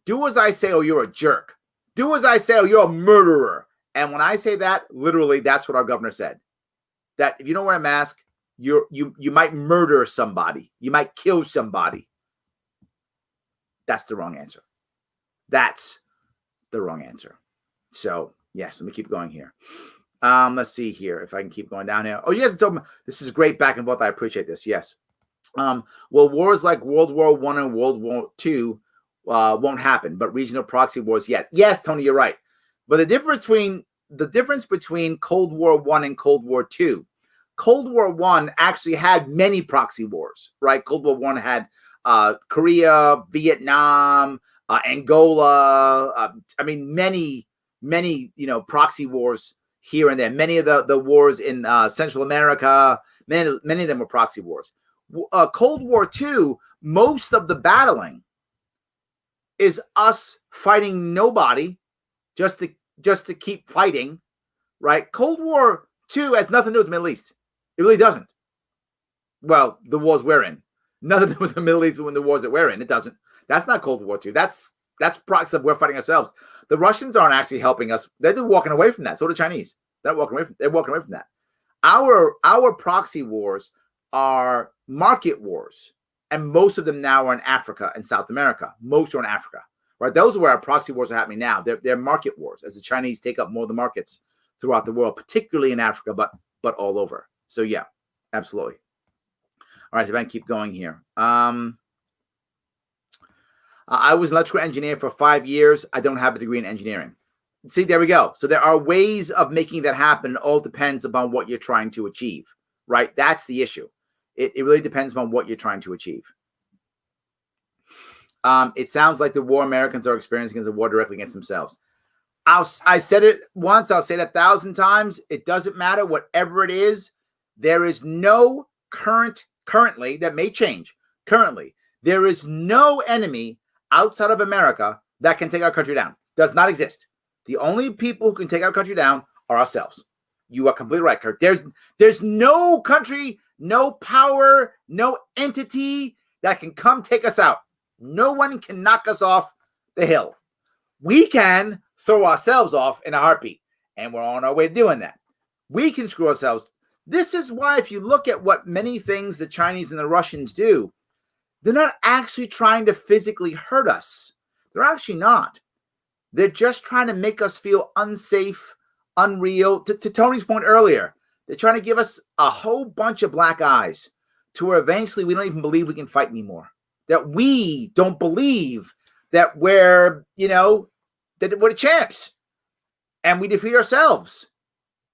Do as I say or you're a jerk. Do as I say or you're a murderer. And when I say that, literally, that's what our governor said. That if you don't wear a mask, you might murder somebody. You might kill somebody. That's the wrong answer. That's the wrong answer. So, yes, let me keep going here. Let's see here if I can keep going down here. Oh, you guys are talking about, this is great back and forth. I appreciate this. Yes. Well, wars like World War I and World War II won't happen, but regional proxy wars yet. Yes, Tony, you're right. But the difference between Cold War I and Cold War II, Cold War I actually had many proxy wars, right? Cold War I had Korea, Vietnam, Angola. Many, proxy wars here and there. Many of the wars in Central America, many of them were proxy wars. Cold War II, most of the battling is us fighting nobody just to keep fighting, right? Cold War II has nothing to do with the Middle East. It really doesn't. Well, the wars we're in. Nothing to do with the Middle East when the wars that we're in. It doesn't. That's not Cold War II. That's proxy stuff. We're fighting ourselves. The Russians aren't actually helping us. They're walking away from that. So the Chinese. They're walking away from that. Our proxy wars are market wars, and most of them now are in Africa and South America. Most are in Africa, right? Those are where our proxy wars are happening now. They're market wars as the Chinese take up more of the markets throughout the world, particularly in Africa, but all over. So yeah, absolutely. All right, so if I can keep going here. I was an electrical engineer for 5 years. I don't have a degree in engineering. See, there we go. So there are ways of making that happen. It all depends upon what you're trying to achieve, right? That's the issue. It really depends upon what you're trying to achieve. It sounds like the war Americans are experiencing is a war directly against themselves. I've said it once. I'll say it 1,000 times. It doesn't matter. Whatever it is, there is no currently, that may change. Currently, there is no enemy outside of America that can take our country down. Does not exist. The only people who can take our country down are ourselves. You are completely right, Kirk. There's no country, no power, no entity that can come take us out. No one can knock us off the hill. We can throw ourselves off in a heartbeat, and we're on our way to doing that. We can screw ourselves. This is why if you look at what many things the Chinese and the Russians do, they're not actually trying to physically hurt us. They're actually not. They're just trying to make us feel unsafe, unreal. To Tony's point earlier, they're trying to give us a whole bunch of black eyes to where eventually we don't even believe we can fight anymore. That we don't believe that we're the champs and we defeat ourselves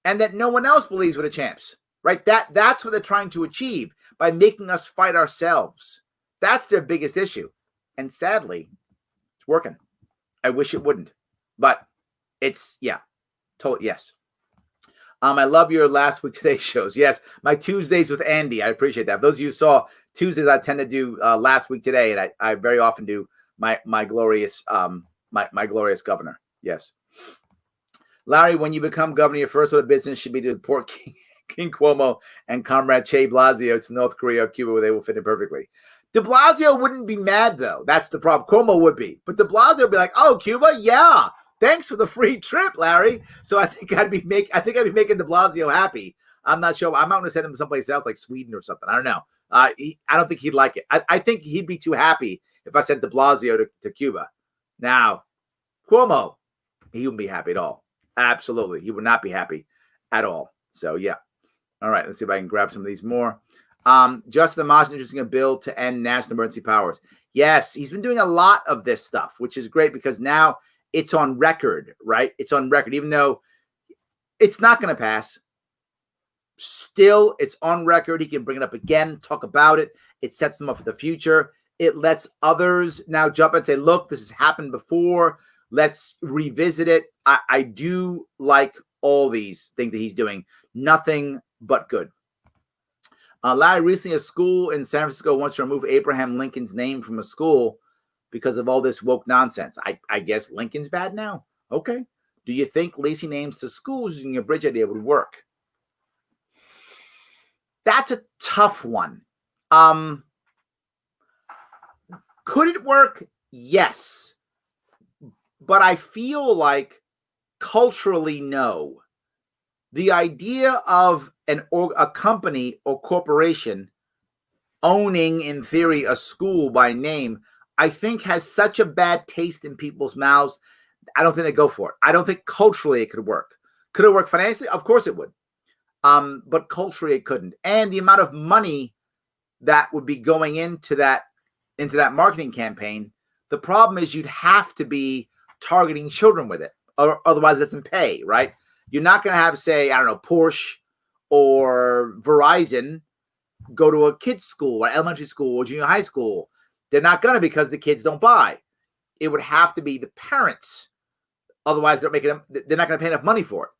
and that no one else believes we're the champs, right? That's what they're trying to achieve by making us fight ourselves. That's their biggest issue. And sadly, it's working. I wish it wouldn't, but it's, totally, yes. I love your last week today shows. Yes, my Tuesdays with Andy. I appreciate that. For those of you who saw Tuesdays, I tend to do last week today, and I very often do my glorious my glorious governor. Yes, Larry, when you become governor, your first order of business should be to report King Cuomo and Comrade Che Blasio to North Korea or Cuba, where they will fit in perfectly. De Blasio wouldn't be mad, though. That's the problem. Cuomo would be. But De Blasio would be like, oh, Cuba? Yeah. Thanks for the free trip, Larry. So I think I'd be making De Blasio happy. I'm not sure. I'm not going to send him someplace else like Sweden or something. I don't know. I don't think he'd like it. I think he'd be too happy if I sent De Blasio to Cuba. Now, Cuomo, he wouldn't be happy at all. Absolutely. He would not be happy at all. So, yeah. All right. Let's see if I can grab some of these more. Justin Amash is introducing a bill to end national emergency powers. Yes, he's been doing a lot of this stuff, which is great because now it's on record, right? It's on record, even though it's not going to pass. Still, it's on record. He can bring it up again, talk about it. It sets them up for the future. It lets others now jump and say, look, this has happened before. Let's revisit it. I do like all these things that he's doing. Nothing but good. Larry, recently a school in San Francisco wants to remove Abraham Lincoln's name from a school because of all this woke nonsense. I guess Lincoln's bad now. Okay. Do you think leasing names to schools using a bridge idea would work? That's a tough one. Could it work? Yes. But I feel like culturally, no. The idea of a company or corporation owning, in theory, a school by name, I think has such a bad taste in people's mouths. I don't think they go for it. I don't think culturally it could work. Could it work financially? Of course it would. But culturally it couldn't. And the amount of money that would be going into that marketing campaign, the problem is you'd have to be targeting children with it, or otherwise it doesn't pay, right? You're not going to have, say, I don't know, Porsche or Verizon go to a kid's school or elementary school or junior high school. They're not going to, because the kids don't buy. It would have to be the parents. Otherwise, they're not going to pay enough money for it.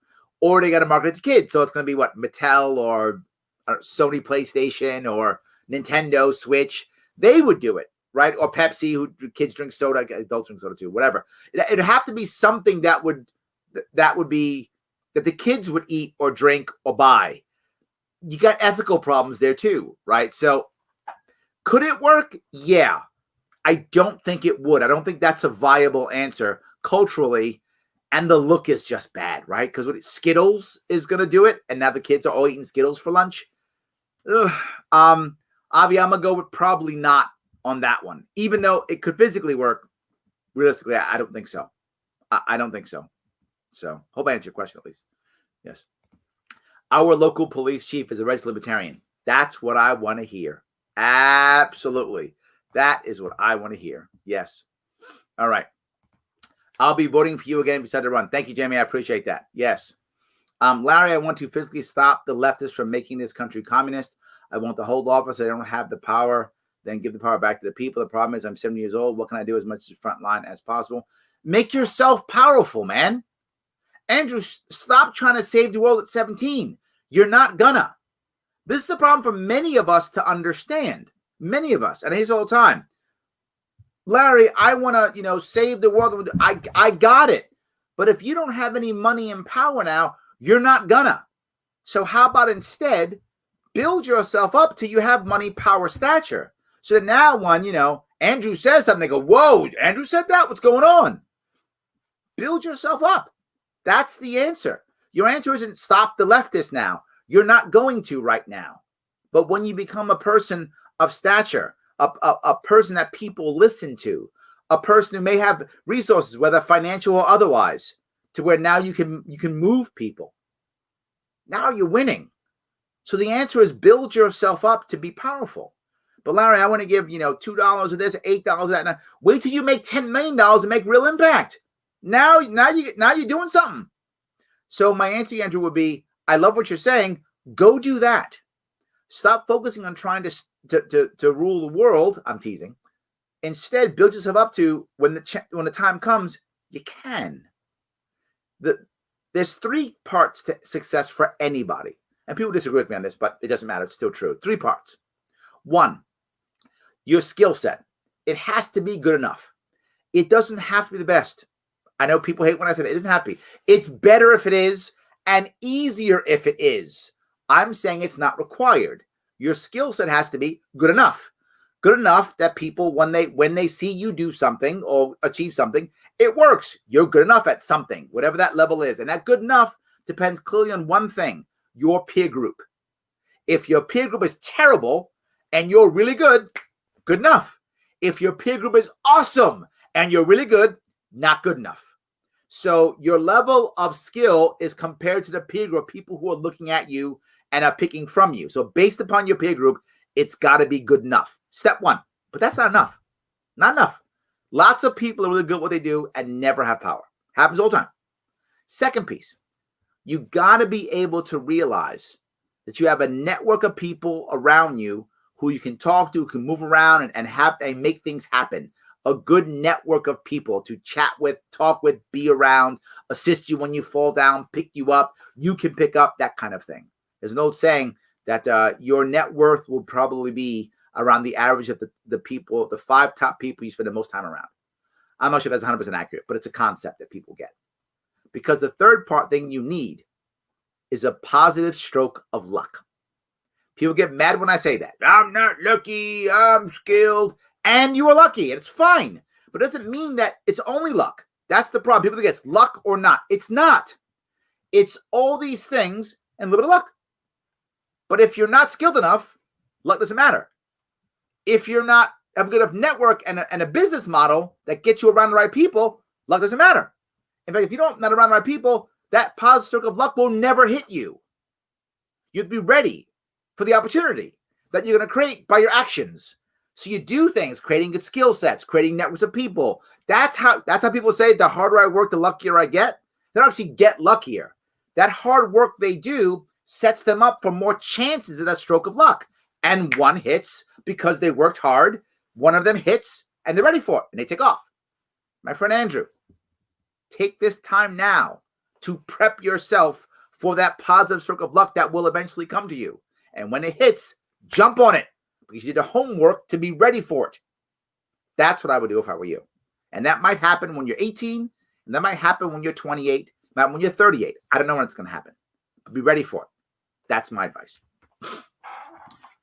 Or they got to market it to kids. So it's going to be what? Mattel or Sony PlayStation or Nintendo Switch. They would do it, right? Or Pepsi, who kids drink soda, adults drink soda too, whatever. It'd have to be something that would be that the kids would eat or drink or buy. You got ethical problems there too, right? So could it work? Yeah. I don't think it would. I don't think that's a viable answer culturally. And the look is just bad, right? Because what Skittles is going to do it, and now the kids are all eating Skittles for lunch. Avi, I'm going to go with probably not on that one. Even though it could physically work, realistically, I don't think so. I don't think so. So, hope I answered your question at least. Yes. Our local police chief is a registered libertarian. That's what I want to hear. Absolutely. That is what I want to hear. Yes. All right. I'll be voting for you again if you decide to run. Thank you, Jamie. I appreciate that. Yes. Larry, I want to physically stop the leftists from making this country communist. I want to hold office. I don't have the power. Then give the power back to the people. The problem is I'm 70 years old. What can I do as much as front line as possible? Make yourself powerful, man. Andrew, stop trying to save the world at 17. You're not gonna. This is a problem for many of us to understand. Many of us. And I hear this all the time. Larry, I want to, save the world. I got it. But if you don't have any money and power now, you're not gonna. So how about instead build yourself up till you have money, power, stature. So that now when, Andrew says something, they go, whoa, Andrew said that? What's going on? Build yourself up. That's the answer. Your answer isn't stop the leftists now. You're not going to right now. But when you become a person of stature, a person that people listen to, a person who may have resources, whether financial or otherwise, to where now you can move people. Now you're winning. So the answer is build yourself up to be powerful. But Larry, I want to give, $2 of this, $8 of that. Now, wait till you make $10 million and make real impact. Now you're doing something. So my answer, Andrew, would be, I love what you're saying. Go do that. Stop focusing on trying to rule the world. I'm teasing. Instead, build yourself up to when the time comes, you can. There's 3 parts to success for anybody. And people disagree with me on this, but it doesn't matter. It's still true. 3 parts. 1, your skill set. It has to be good enough. It doesn't have to be the best. I know people hate when I say that. It doesn't have to be. It's better if it is and easier if it is. I'm saying it's not required. Your skill set has to be good enough. Good enough that people, when they see you do something or achieve something, it works. You're good enough at something, whatever that level is. And that good enough depends clearly on one thing, your peer group. If your peer group is terrible and you're really good, good enough. If your peer group is awesome and you're really good, not good enough. So your level of skill is compared to the peer group, people who are looking at you and are picking from you. So based upon your peer group, it's got to be good enough. Step one. But that's not enough. Not enough. Lots of people are really good at what they do and never have power. Happens all the time. Second piece, you got to be able to realize that you have a network of people around you who you can talk to, who can move around and make things happen. A good network of people to chat with, talk with, be around, assist you when you fall down, pick you up, you can pick up, that kind of thing. There's an old saying that your net worth will probably be around the average of the people, the 5 top people you spend the most time around. I'm not sure if that's 100% accurate, but it's a concept that people get. Because the third thing you need is a positive stroke of luck. People get mad when I say that. I'm not lucky, I'm skilled, and you are lucky, and it's fine. But it doesn't mean that it's only luck. That's the problem. People think it's luck or not. It's not. It's all these things and a little bit of luck. But if you're not skilled enough, luck doesn't matter. If you're not have a good enough network and a business model that gets you around the right people, luck doesn't matter. In fact, if you don't not around the right people, that positive stroke of luck will never hit you. You'd be ready for the opportunity that you're going to create by your actions. So you do things, creating good skill sets, creating networks of people. That's how people say the harder I work, the luckier I get. They don't actually get luckier. That hard work they do sets them up for more chances at that stroke of luck. And one hits because they worked hard. One of them hits and they're ready for it and they take off. My friend Andrew, take this time now to prep yourself for that positive stroke of luck that will eventually come to you. And when it hits, jump on it because you did the homework to be ready for it. That's what I would do if I were you. And that might happen when you're 18, and that might happen when you're 28, might happen when you're 38. I don't know when it's going to happen, but be ready for it. That's my advice.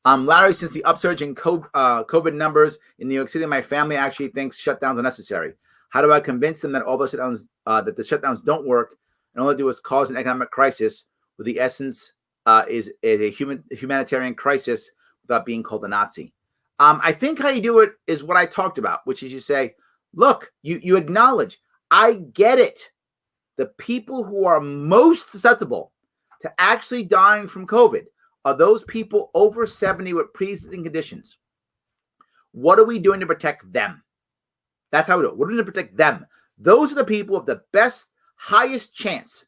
Larry, since the upsurge in COVID numbers in New York City, my family actually thinks shutdowns are necessary. How do I convince them that all the shutdowns, that the shutdowns don't work, and all they do is cause an economic crisis, where the essence is a humanitarian crisis without being called a Nazi? I think how you do it is what I talked about, which is you say, look, you acknowledge, I get it. The people who are most susceptible to actually dying from COVID are those people over 70 with pre-existing conditions. What are we doing to protect them? That's how we do it. We're doing to protect them. Those are the people with the best, highest chance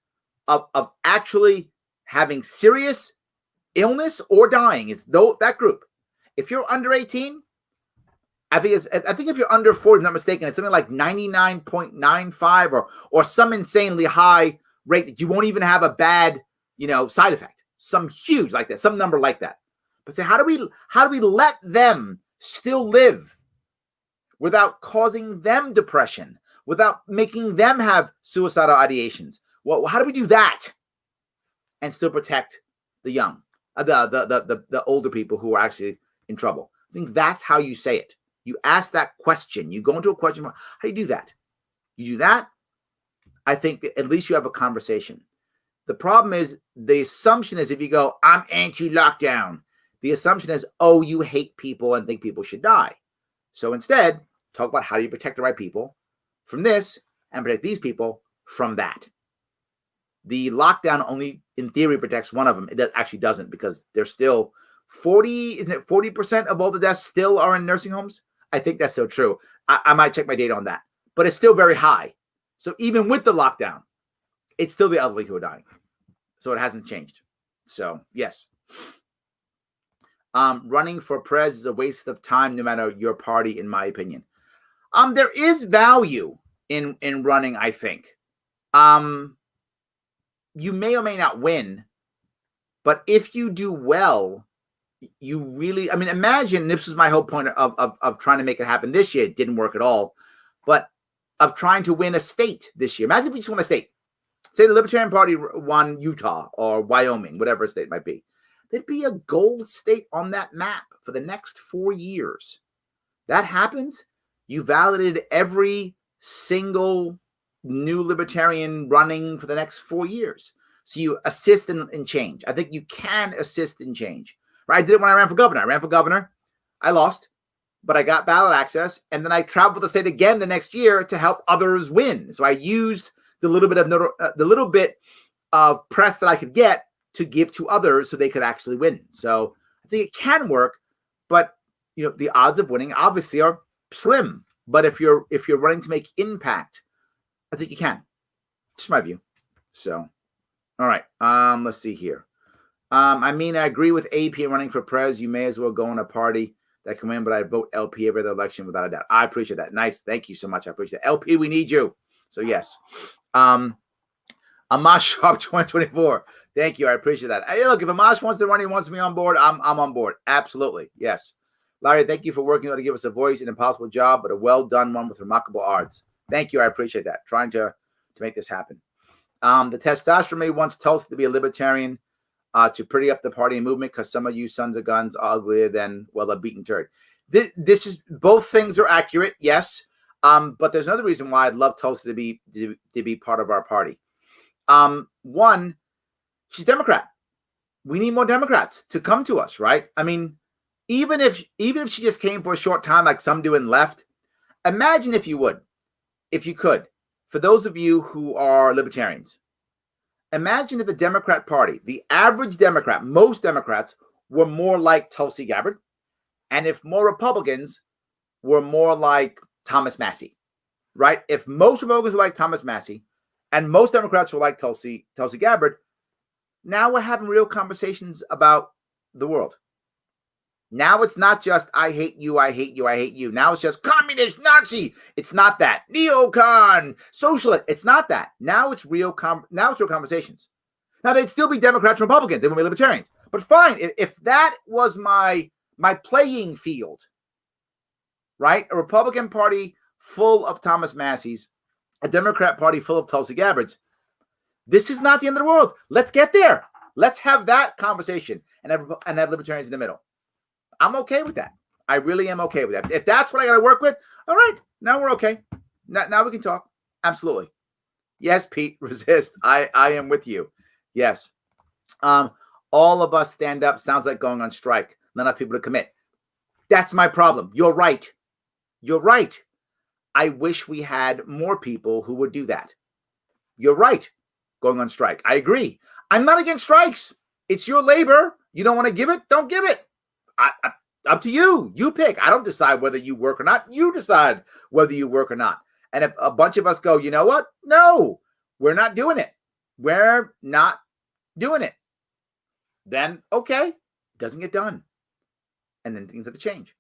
of actually having serious illness or dying, is that group. If you're under 18, I think if you're under 40, if I'm not mistaken, it's something like 99.95 or some insanely high rate that you won't even have a bad, side effect. Some huge like that, some number like that. But say, how do we let them still live without causing them depression, without making them have suicidal ideations? Well, how do we do that and still protect the young, the older people who are actually in trouble? I think that's how you say it. You ask that question. You go into a question. How do you do that? You do that. I think at least you have a conversation. The problem is, the assumption is if you go, I'm anti-lockdown, the assumption is, oh, you hate people and think people should die. So instead, talk about how do you protect the right people from this and protect these people from that. The lockdown only, in theory, protects one of them. It actually doesn't, because there's still 40% of all the deaths still are in nursing homes? I think that's so true. I might check my data on that, but it's still very high. So even with the lockdown, it's still the elderly who are dying. So it hasn't changed. So yes. Running for prez is a waste of time, no matter your party, in my opinion. There is value in running, I think. You may or may not win, but if you do well, you really, imagine, this is my whole point of trying to make it happen this year. It didn't work at all, but of trying to win a state this year. Imagine if we just won a state. Say the Libertarian Party won Utah or Wyoming, whatever state it might be. There'd be a gold state on that map for the next 4 years. that happens, you validated every single new libertarian running for the next 4 years. So you assist in change. I think you can assist in change. Right? I did it when I ran for governor. I ran for governor. I lost, but I got ballot access. And then I traveled the state again the next year to help others win. So I used the little bit of press that I could get to give to others so they could actually win. So I think it can work, but the odds of winning obviously are slim. But if you're running to make impact, I think you can. Just my view. So, all right. Let's see here. I agree with AP running for prez. You may as well go on a party that can win, but I vote LP every other election without a doubt. I appreciate that. Nice. Thank you so much. I appreciate that. LP, we need you. So yes. Amash Sharpe 2024. Thank you. I appreciate that. Hey, look, if Amash wants to run, he wants me on board, I'm on board. Absolutely. Yes. Larry, thank you for working to give us a voice, an impossible job, but a well-done one with remarkable arts. Thank you. I appreciate that. Trying to make this happen. The testosterone may once tells to be a libertarian to pretty up the party and movement because some of you sons of guns are uglier than, a beaten turd. This is, both things are accurate, yes. But there's another reason why I'd love Tulsi to be part of our party. One, she's Democrat. We need more Democrats to come to us, right? Even if she just came for a short time, like some do in left, imagine if you could, for those of you who are libertarians, imagine if the Democrat Party, the average Democrat, most Democrats were more like Tulsi Gabbard, and if more Republicans were more like Thomas Massie, right? If most Republicans were like Thomas Massie, and most Democrats were like Tulsi Gabbard, now we're having real conversations about the world. Now it's not just, I hate you, I hate you, I hate you. Now it's just communist, Nazi. It's not that. Neocon, socialist. It's not that. Now it's real conversations. Now they'd still be Democrats and Republicans. They wouldn't be libertarians. But fine, if that was my playing field, right? A Republican Party full of Thomas Massies, a Democrat Party full of Tulsi Gabbards. This is not the end of the world. Let's get there. Let's have that conversation and have libertarians in the middle. I'm okay with that. I really am okay with that. If that's what I got to work with, all right, now we're okay. Now we can talk. Absolutely. Yes, Pete, resist. I am with you. Yes. All of us stand up. Sounds like going on strike. Not enough people to commit. That's my problem. You're right. You're right. I wish we had more people who would do that. You're right. Going on strike. I agree. I'm not against strikes. It's your labor. You don't want to give it? Don't give it. Up to you. You pick. I don't decide whether you work or not. You decide whether you work or not. And if a bunch of us go, you know what? No, we're not doing it. We're not doing it. Then, okay, it doesn't get done. And then things have to change.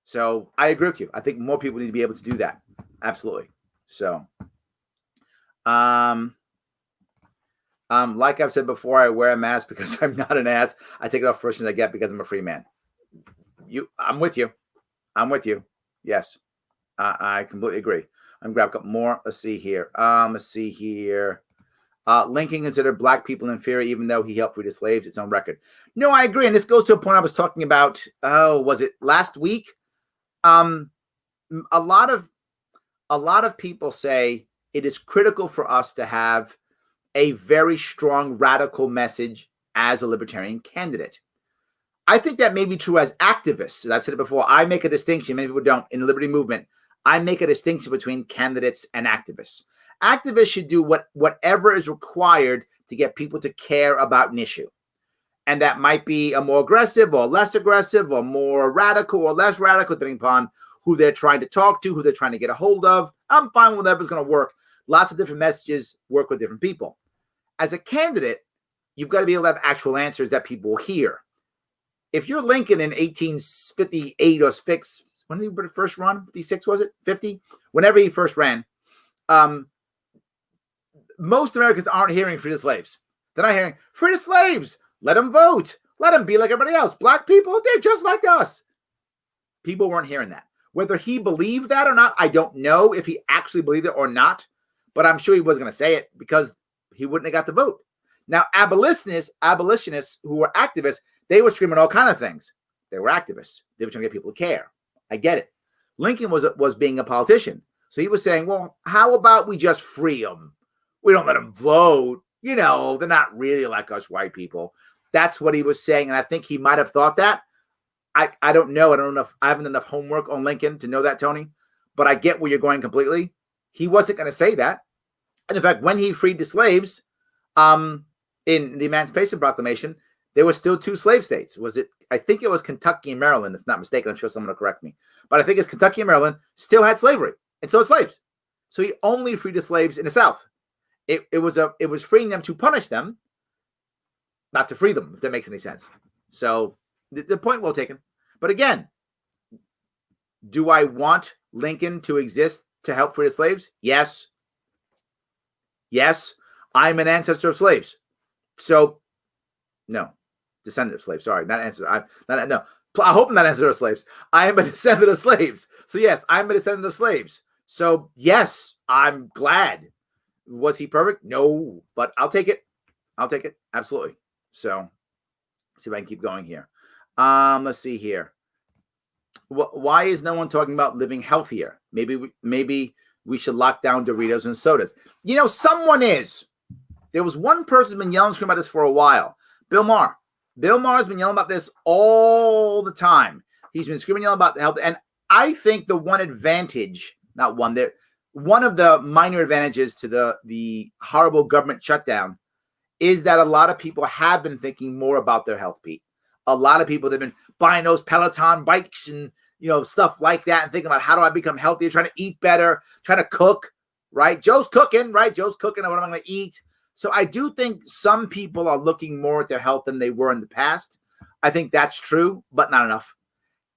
So I agree with you. I think more people need to be able to do that. Absolutely. So, like I've said before, I wear a mask because I'm not an ass. I take it off first as I get because I'm a free man. I'm with you. I'm with you. Yes. I completely agree. I'm grabbing up more. Let's see here. Lincoln considered black people inferior, even though he helped free the slaves. It's on record. No, I agree. And this goes to a point I was talking about. Was it last week? A lot of people say it is critical for us to have a very strong radical message as a libertarian candidate. I think that may be true as activists. As I've said it before, I make a distinction. Many people don't. In the liberty movement, I make a distinction between candidates and activists. Activists should do whatever is required to get people to care about an issue. And that might be a more aggressive or less aggressive or more radical or less radical, depending upon who they're trying to talk to, who they're trying to get a hold of. I'm fine with whatever's going to work. Lots of different messages work with different people. As a candidate, you've got to be able to have actual answers that people will hear. If you're Lincoln in 1858 or 6, when did he first run? 56, was it? 50? Whenever he first ran, most Americans aren't hearing free the slaves. They're not hearing free the slaves. Let them vote. Let them be like everybody else. Black people, they're just like us. People weren't hearing that. Whether he believed that or not, I don't know if he actually believed it or not, but I'm sure he wasn't going to say it because he wouldn't have got the vote. Now, abolitionists who were activists, they were screaming all kinds of things. They were activists. They were trying to get people to care. I get it. Lincoln was being a politician. So he was saying, well, how about we just free them? We don't let them vote. You know, they're not really like us white people. That's what he was saying. And I think he might have thought that. I don't know. I don't know if I haven't enough homework on Lincoln to know that, Tony. But I get where you're going completely. He wasn't going to say that. And in fact, when he freed the slaves in the Emancipation Proclamation, there were still 2 slave states. I think it was Kentucky and Maryland, if not mistaken. I'm sure someone will correct me. But I think it's Kentucky and Maryland still had slavery and still had slaves. So he only freed the slaves in the South. It was freeing them to punish them, not to free them, if that makes any sense. So the point well taken. But again, do I want Lincoln to exist to help free the slaves? Yes. Yes. I'm an ancestor of slaves. So, no. Descendant of slaves. Sorry, not ancestor. I hope I'm not ancestor of slaves. I am a descendant of slaves. So, yes, I'm a descendant of slaves. So, yes, I'm glad. Was he perfect? No, but I'll take it. I'll take it. Absolutely. So, see if I can keep going here. Let's see here. Why is no one talking about living healthier? Maybe we should lock down Doritos and sodas. You know, someone is. There was one person who's been yelling about this for a while. Bill Maher. Bill Maher's been yelling about this all the time. He's been screaming, yelling about the health. And I think the one advantage, not one, there, one of the minor advantages to the horrible government shutdown is that a lot of people have been thinking more about their health, Pete. A lot of people have been buying those Peloton bikes and, you know, stuff like that and thinking about how do I become healthier, trying to eat better, trying to cook, right? Joe's cooking, right? Joe's cooking and what am I going to eat? So I do think some people are looking more at their health than they were in the past. I think that's true, but not enough.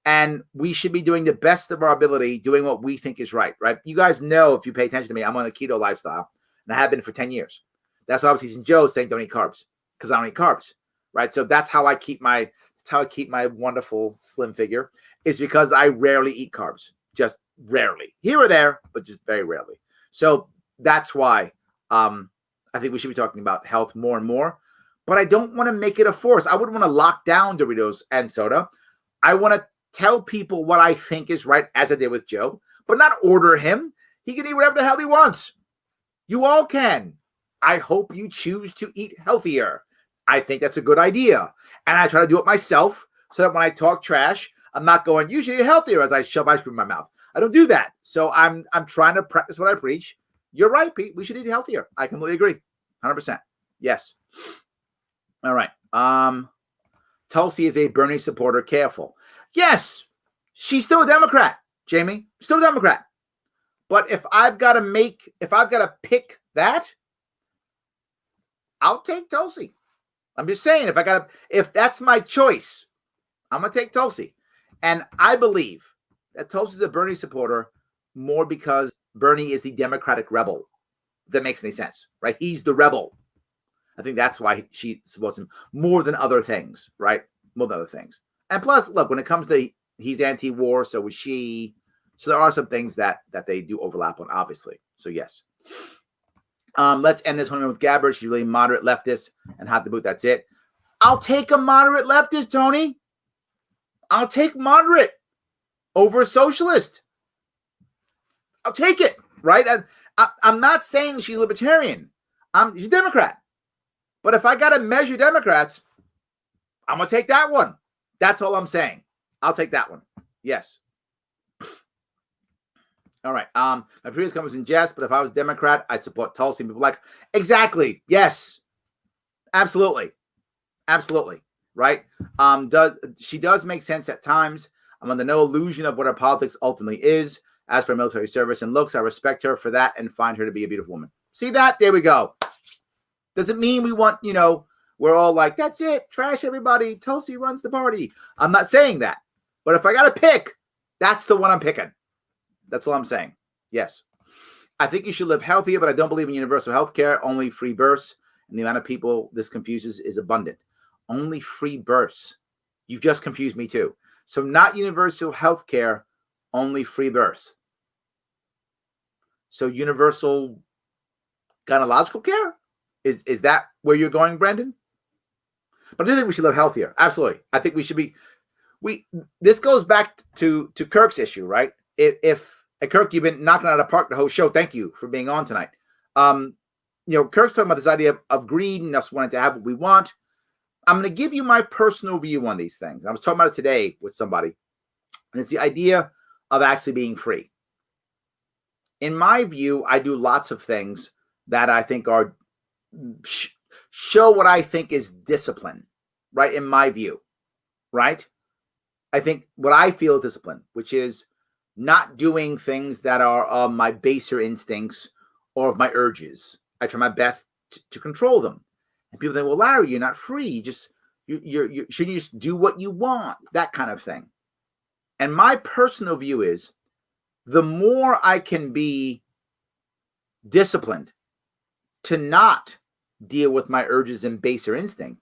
And we should be doing the best of our ability, doing what we think is right, right? You guys know, if you pay attention to me, I'm on a keto lifestyle, and I have been for 10 years. That's why I was teaching Joe saying don't eat carbs, because I don't eat carbs, right? So that's how I keep my wonderful slim figure, is because I rarely eat carbs, just rarely. Here or there, but just very rarely. So that's why I think we should be talking about health more and more. But I don't want to make it a force. I wouldn't want to lock down Doritos and soda. I want to tell people what I think is right, as I did with Joe, but not order him. He can eat whatever the hell he wants. You all can. I hope you choose to eat healthier. I think that's a good idea. And I try to do it myself so that when I talk trash, I'm not going, you should eat healthier as I shove ice cream in my mouth. I don't do that. So I'm trying to practice what I preach. You're right, Pete. We should eat healthier. I completely agree. 100%. Yes. All right. Tulsi is a Bernie supporter. Careful. Yes. She's still a Democrat, Jamie. Still a Democrat. But if I've got to pick that, I'll take Tulsi. I'm just saying, if that's my choice, I'm going to take Tulsi. And I believe that Tulsi's a Bernie supporter more because Bernie is the Democratic rebel. If that makes any sense, right? He's the rebel. I think that's why she supports him more than other things, right? More than other things. And plus, look, when it comes to he's anti-war, so is she. So there are some things that they do overlap on, obviously. So yes. Let's end this one with Gabbard. She's really moderate leftist and hot to boot. That's it. I'll take a moderate leftist, Tony. I'll take moderate over a socialist. I'll take it, right? I'm not saying she's libertarian. She's a Democrat. But if I got to measure Democrats, I'm going to take that one. That's all I'm saying. I'll take that one. Yes. All right. My previous comment was in jest, but if I was Democrat, I'd support Tulsi. People like, exactly. Yes. Absolutely. Absolutely. Right. She does make sense at times. I'm under no illusion of what her politics ultimately is. As for military service and looks, I respect her for that and find her to be a beautiful woman. See that? There we go. Doesn't mean we want, we're all like, that's it. Trash everybody. Tulsi runs the party. I'm not saying that. But if I got to pick, that's the one I'm picking. That's all I'm saying. Yes. I think you should live healthier, but I don't believe in universal health care. Only free births. And the amount of people this confuses is abundant. Only free births. You've just confused me too. So not universal health care, only free births. So universal gynecological care? Is that where you're going, Brandon? But I do think we should live healthier. Absolutely. I think we should be. This goes back to Kirk's issue, right? if Kirk, you've been knocking out of the park the whole show. Thank you for being on tonight. Kirk's talking about this idea of greed and us wanting to have what we want. I'm going to give you my personal view on these things. I was talking about it today with somebody, and it's the idea of actually being free. In my view, I do lots of things that I think are show what I think is discipline, right? In my view, right? I think what I feel is discipline, which is not doing things that are of my baser instincts or of my urges. I try my best to control them. And people think, well, Larry, you're not free. You shouldn't you just do what you want? That kind of thing. And my personal view is the more I can be disciplined to not deal with my urges and baser instinct,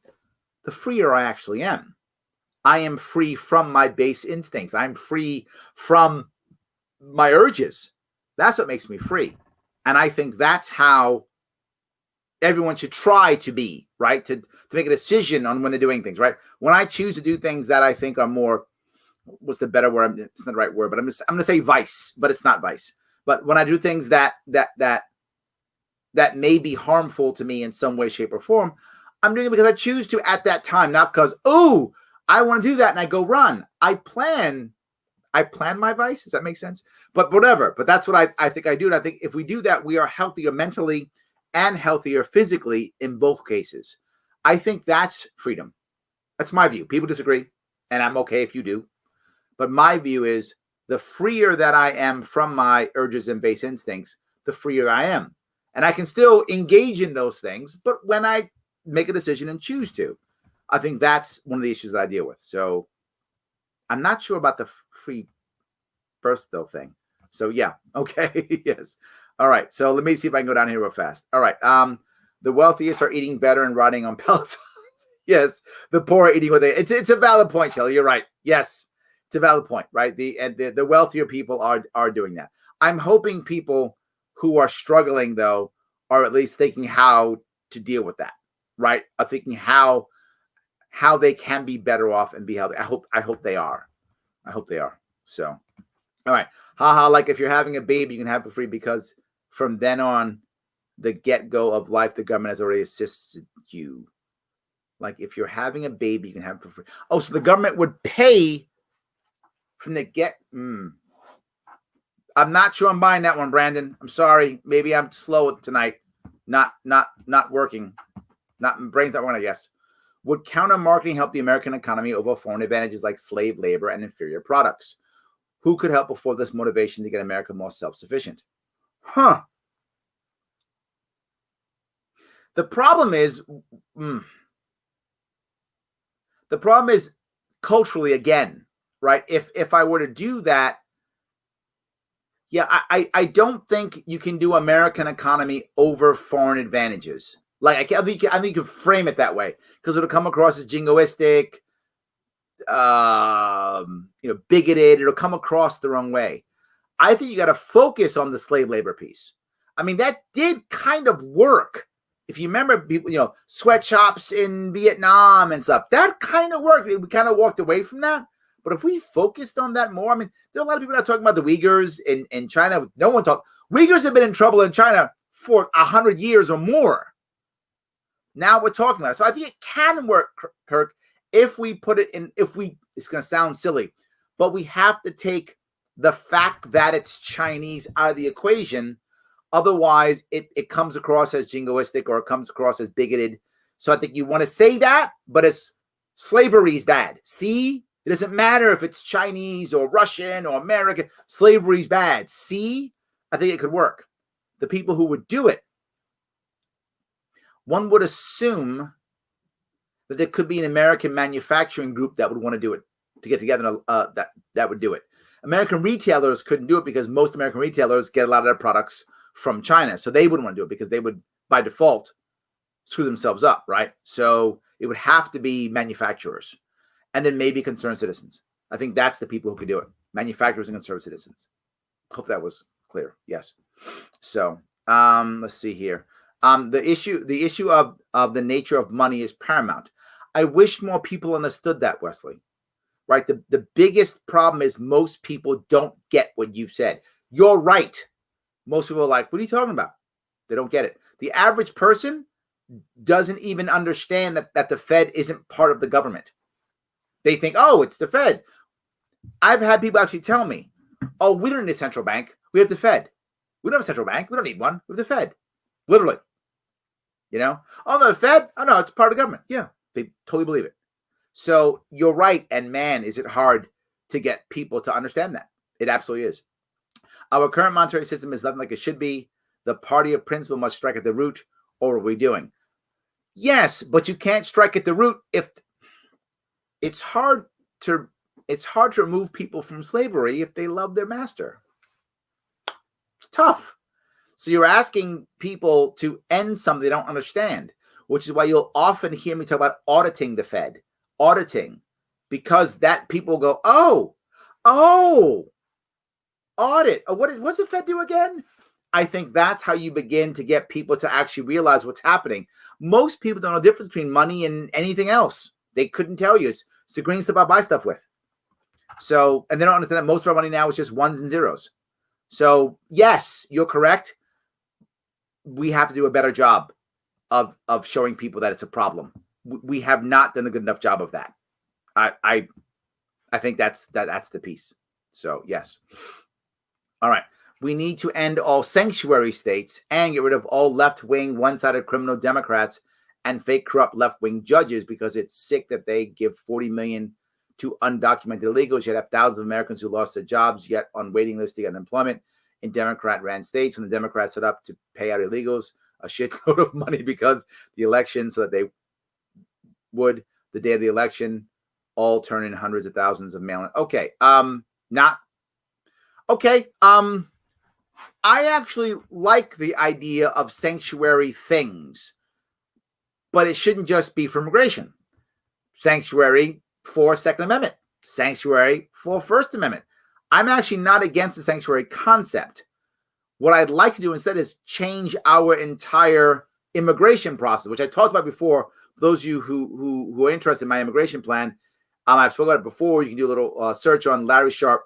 the freer I actually am. I am free from my base instincts. I'm free from my urges. That's what makes me free. And I think that's how everyone should try to be, right? To make a decision on when they're doing things, right? When I choose to do things that I think are more, what's the better word? It's not the right word, but I'm going to say vice, but it's not vice. But when I do things that may be harmful to me in some way, shape, or form, I'm doing it because I choose to at that time, not because, oh, I want to do that and I go run. I plan my vice. Does that make sense? But whatever. But that's what I think I do. And I think if we do that, we are healthier mentally and healthier physically in both cases. I think that's freedom. That's my view. People disagree, and I'm okay if you do. But my view is the freer that I am from my urges and base instincts, the freer I am. And I can still engage in those things, but when I make a decision and choose to, I think that's one of the issues that I deal with. So I'm not sure about the free birth though thing. So yeah, okay, yes. All right, so let me see if I can go down here real fast. All right, the wealthiest are eating better and riding on Pelotons. Yes, the poor are eating what they. It's a valid point, Shelley. You're right. Yes, it's a valid point, right? The wealthier people are doing that. I'm hoping people who are struggling though are at least thinking how to deal with that, right? Are thinking how they can be better off and be healthy. I hope they are. I hope they are. So, all right, haha. Like if you're having a baby, you can have it free because from then on, the get-go of life, the government has already assisted you. Like if you're having a baby, you can have it for free. Oh, so the government would pay from the get. I'm not sure I'm buying that one, Brandon. I'm sorry. Maybe I'm slow tonight. Not working. Brain's not working, I guess. Would counter-marketing help the American economy over foreign advantages like slave labor and inferior products? Who could help afford this motivation to get America more self-sufficient? The problem is culturally again, right? If I were to do that, yeah, I don't think you can do American economy over foreign advantages. Like I think you can frame it that way because it'll come across as jingoistic, bigoted. It'll come across the wrong way. I think you got to focus on the slave labor piece. I mean, that did kind of work. If you remember, people, sweatshops in Vietnam and stuff, that kind of worked. We kind of walked away from that. But if we focused on that more, I mean, there are a lot of people that are talking about the Uyghurs in China. No one talks. Uyghurs have been in trouble in China for 100 years or more. Now we're talking about it. So I think it can work, Kirk, if we put it in, it's going to sound silly, but we have to take the fact that it's Chinese out of the equation. Otherwise, it comes across as jingoistic or it comes across as bigoted. So I think you want to say that, but slavery is bad. See? It doesn't matter if it's Chinese or Russian or American. Slavery is bad. See? I think it could work. The people who would do it, one would assume that there could be an American manufacturing group that would want to do it, to get together that would do it. American retailers couldn't do it because most American retailers get a lot of their products from China. So they wouldn't want to do it because they would, by default, screw themselves up, right? So it would have to be manufacturers and then maybe concerned citizens. I think that's the people who could do it. Manufacturers and concerned citizens. Hope that was clear. Yes. So let's see here. The issue of the nature of money is paramount. I wish more people understood that, Wesley. right? The biggest problem is most people don't get what you've said. You're right. Most people are like, what are you talking about? They don't get it. The average person doesn't even understand that the Fed isn't part of the government. They think, oh, it's the Fed. I've had people actually tell me, oh, we don't need a central bank. We have the Fed. We don't have a central bank. We don't need one. We have the Fed. Literally. Oh, no, the Fed? Oh, no, it's part of the government. Yeah, they totally believe it. So you're right. And man, is it hard to get people to understand that. It absolutely is. Our current monetary system is nothing like it should be. The party of principle must strike at the root, or what are we doing? Yes, but you can't strike at the root if it's hard to remove people from slavery if they love their master. It's tough. So you're asking people to end something they don't understand, which is why you'll often hear me talk about auditing the Fed. Auditing, because that people go, oh, audit. What's the Fed do again? I think that's how you begin to get people to actually realize what's happening. Most people don't know the difference between money and anything else. They couldn't tell you. It's the green stuff I buy stuff with. So, and they don't understand that most of our money now is just ones and zeros. So, yes, you're correct. We have to do a better job of showing people that it's a problem. We have not done a good enough job of that. I think that's the piece. So, yes. All right. We need to end all sanctuary states and get rid of all left-wing, one-sided criminal Democrats and fake corrupt left-wing judges, because it's sick that they give $40 million to undocumented illegals, yet have thousands of Americans who lost their jobs, yet on waiting lists to get unemployment in Democrat-ran states, when the Democrats set up to pay out illegals a shitload of money because the election, so that they would, the day of the election, all turn in hundreds of thousands of mail-in. Okay. I actually like the idea of sanctuary things, but it shouldn't just be for immigration. Sanctuary for Second Amendment. Sanctuary for First Amendment. I'm actually not against the sanctuary concept. What I'd like to do instead is change our entire immigration process, which I talked about before. For those of you who are interested in my immigration plan, I've spoken about it before. You can do a little search on Larry Sharpe,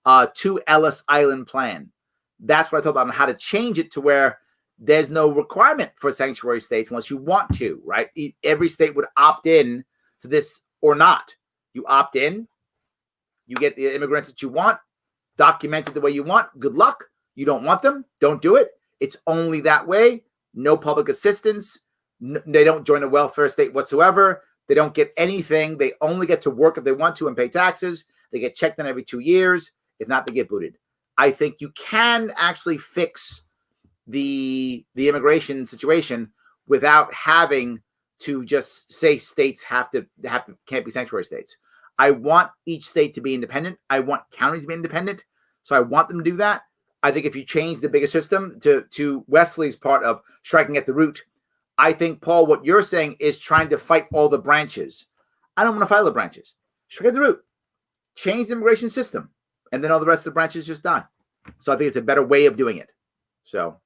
to Ellis Island plan. That's what I talked about, on how to change it to where there's no requirement for sanctuary states unless you want to, right? Every state would opt in to this or not. You opt in, you get the immigrants that you want, documented the way you want. Good luck. You don't want them, don't do it. It's only that way. No public assistance. They don't join a welfare state whatsoever. They don't get anything. They only get to work if they want to and pay taxes. They get checked in every 2 years. If not, they get booted. I think you can actually fix the immigration situation without having to just say states can't be sanctuary states. I want each state to be independent. I want counties to be independent. So I want them to do that. I think if you change the bigger system to Wesley's part of striking at the root, I think, Paul, what you're saying is trying to fight all the branches. I don't want to fight all the branches. Strike at the root. Change the immigration system. And then all the rest of the branches just die. So I think it's a better way of doing it. So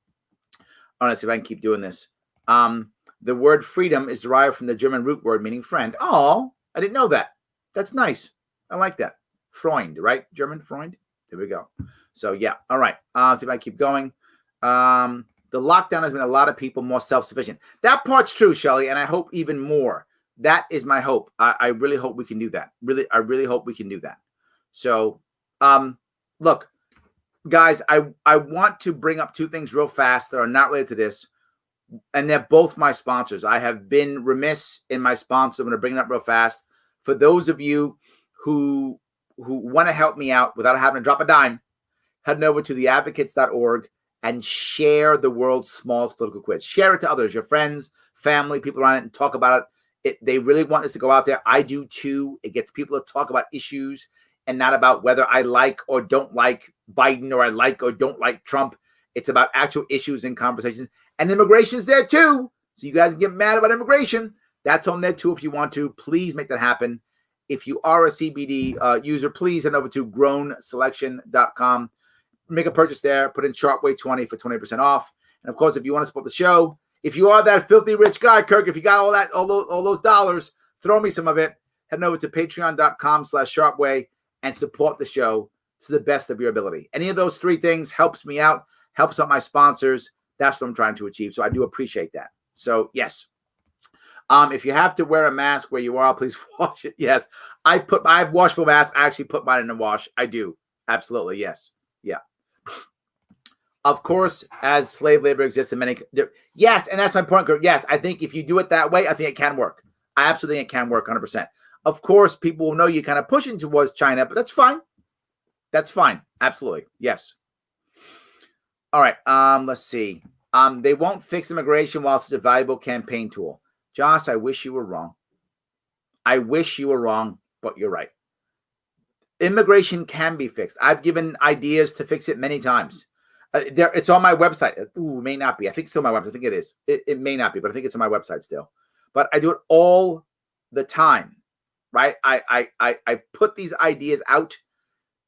let's see if I can keep doing this. The word freedom is derived from the German root word meaning friend. Oh, I didn't know that. That's nice. I like that. Freund, right? German Freund. There we go. So yeah. All right. See if I keep going. The lockdown has made a lot of people more self-sufficient. That part's true, Shelley, and I hope even more. That is my hope. I really hope we can do that. I really hope we can do that. So look, guys, I want to bring up two things real fast that are not related to this, and they're both my sponsors. I have been remiss in my sponsors. I'm going to bring it up real fast. For those of you who want to help me out without having to drop a dime, head over to theadvocates.org and share the world's smallest political quiz. Share it to others, your friends, family, people around it, and talk about it. They really want this to go out there. I do too. It gets people to talk about issues and not about whether I like or don't like Biden or I like or don't like Trump. It's about actual issues and conversations. And immigration is there too. So you guys can get mad about immigration. That's on there too if you want to. Please make that happen. If you are a CBD user, please head over to grownselection.com. Make a purchase there. Put in Sharpe Way 20 for 20% off. And of course, if you want to support the show, if you are that filthy rich guy, Kirk, if you got all those dollars, throw me some of it. head over to patreon.com/sharpeway and support the show to the best of your ability. Any of those three things helps me out, helps out my sponsors. That's what I'm trying to achieve. So I do appreciate that. So yes. If you have to wear a mask where you are, please wash it. Yes. I have washable masks. I actually put mine in the wash. I do. Absolutely. Yes. Yeah. Of course, as slave labor exists in many. Yes. And that's my point. Yes. I think if you do it that way, I think it can work. I absolutely think it can work 100%. Of course, people will know you're kind of pushing towards China, but that's fine. That's fine. Absolutely. Yes. All right. Let's see. They won't fix immigration while it's a valuable campaign tool. Josh, I wish you were wrong. I wish you were wrong, but you're right. Immigration can be fixed. I've given ideas to fix it many times. It's on my website. Ooh, may not be. I think it's on my website. I think it is. It may not be, but I think it's on my website still. But I do it all the time, right? I put these ideas out.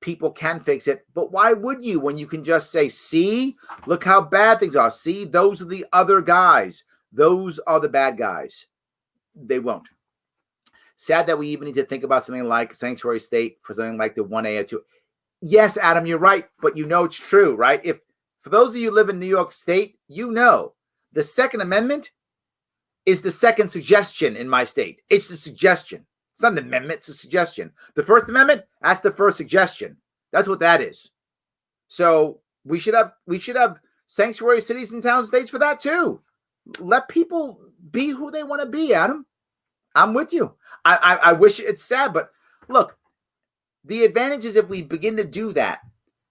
People can fix it, but why would you when you can just say, see, look how bad things are. See, those are the other guys. Those are the bad guys. They won't. Sad that we even need to think about something like a sanctuary state for something like the 1A or 2. Yes, Adam, you're right, but you know it's true, right? If for those of you who live in New York State, you know the Second Amendment is the second suggestion in my state. It's the suggestion. It's not an amendment, it's a suggestion. The First Amendment, that's the first suggestion. That's what that is. So we should have sanctuary cities and town states for that too. Let people be who they want to be, Adam. I'm with you. I wish it's sad, but look, the advantage is if we begin to do that,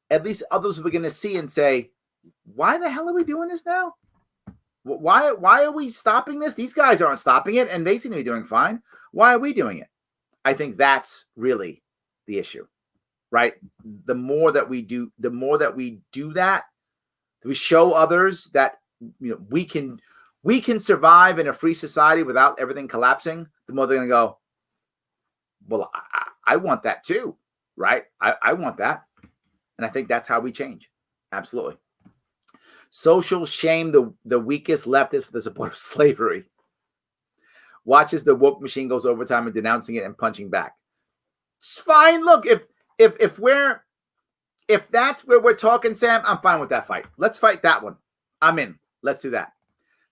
at least others will begin to see and say, why the hell are we doing this now? Why are we stopping this? These guys aren't stopping it, and they seem to be doing fine. Why are we doing it? I think that's really the issue, right? The more that we do that, we show others that we can survive in a free society without everything collapsing. The more they're going to go, well, I want that too, right? I want that, and I think that's how we change. Absolutely. Social shame the weakest leftist for the support of slavery. Watches the woke machine goes overtime and denouncing it and punching back. It's fine. Look, if that's where we're talking, Sam, I'm fine with that fight. Let's fight that one. I'm in. Let's do that.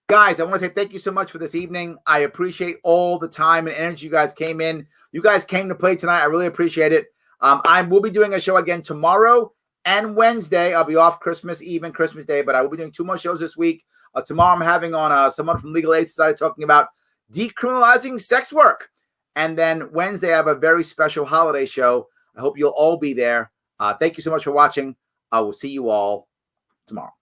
Guys, I want to say thank you so much for this evening. I appreciate all the time and energy you guys came in. You guys came to play tonight. I really appreciate it. I will be doing a show again tomorrow and Wednesday. I'll be off Christmas Eve and Christmas Day, but I will be doing 2 more shows this week. Tomorrow I'm having on someone from Legal Aid Society talking about decriminalizing sex work. And then Wednesday I have a very special holiday show. I hope you'll all be there. Thank you so much for watching. I will see you all tomorrow.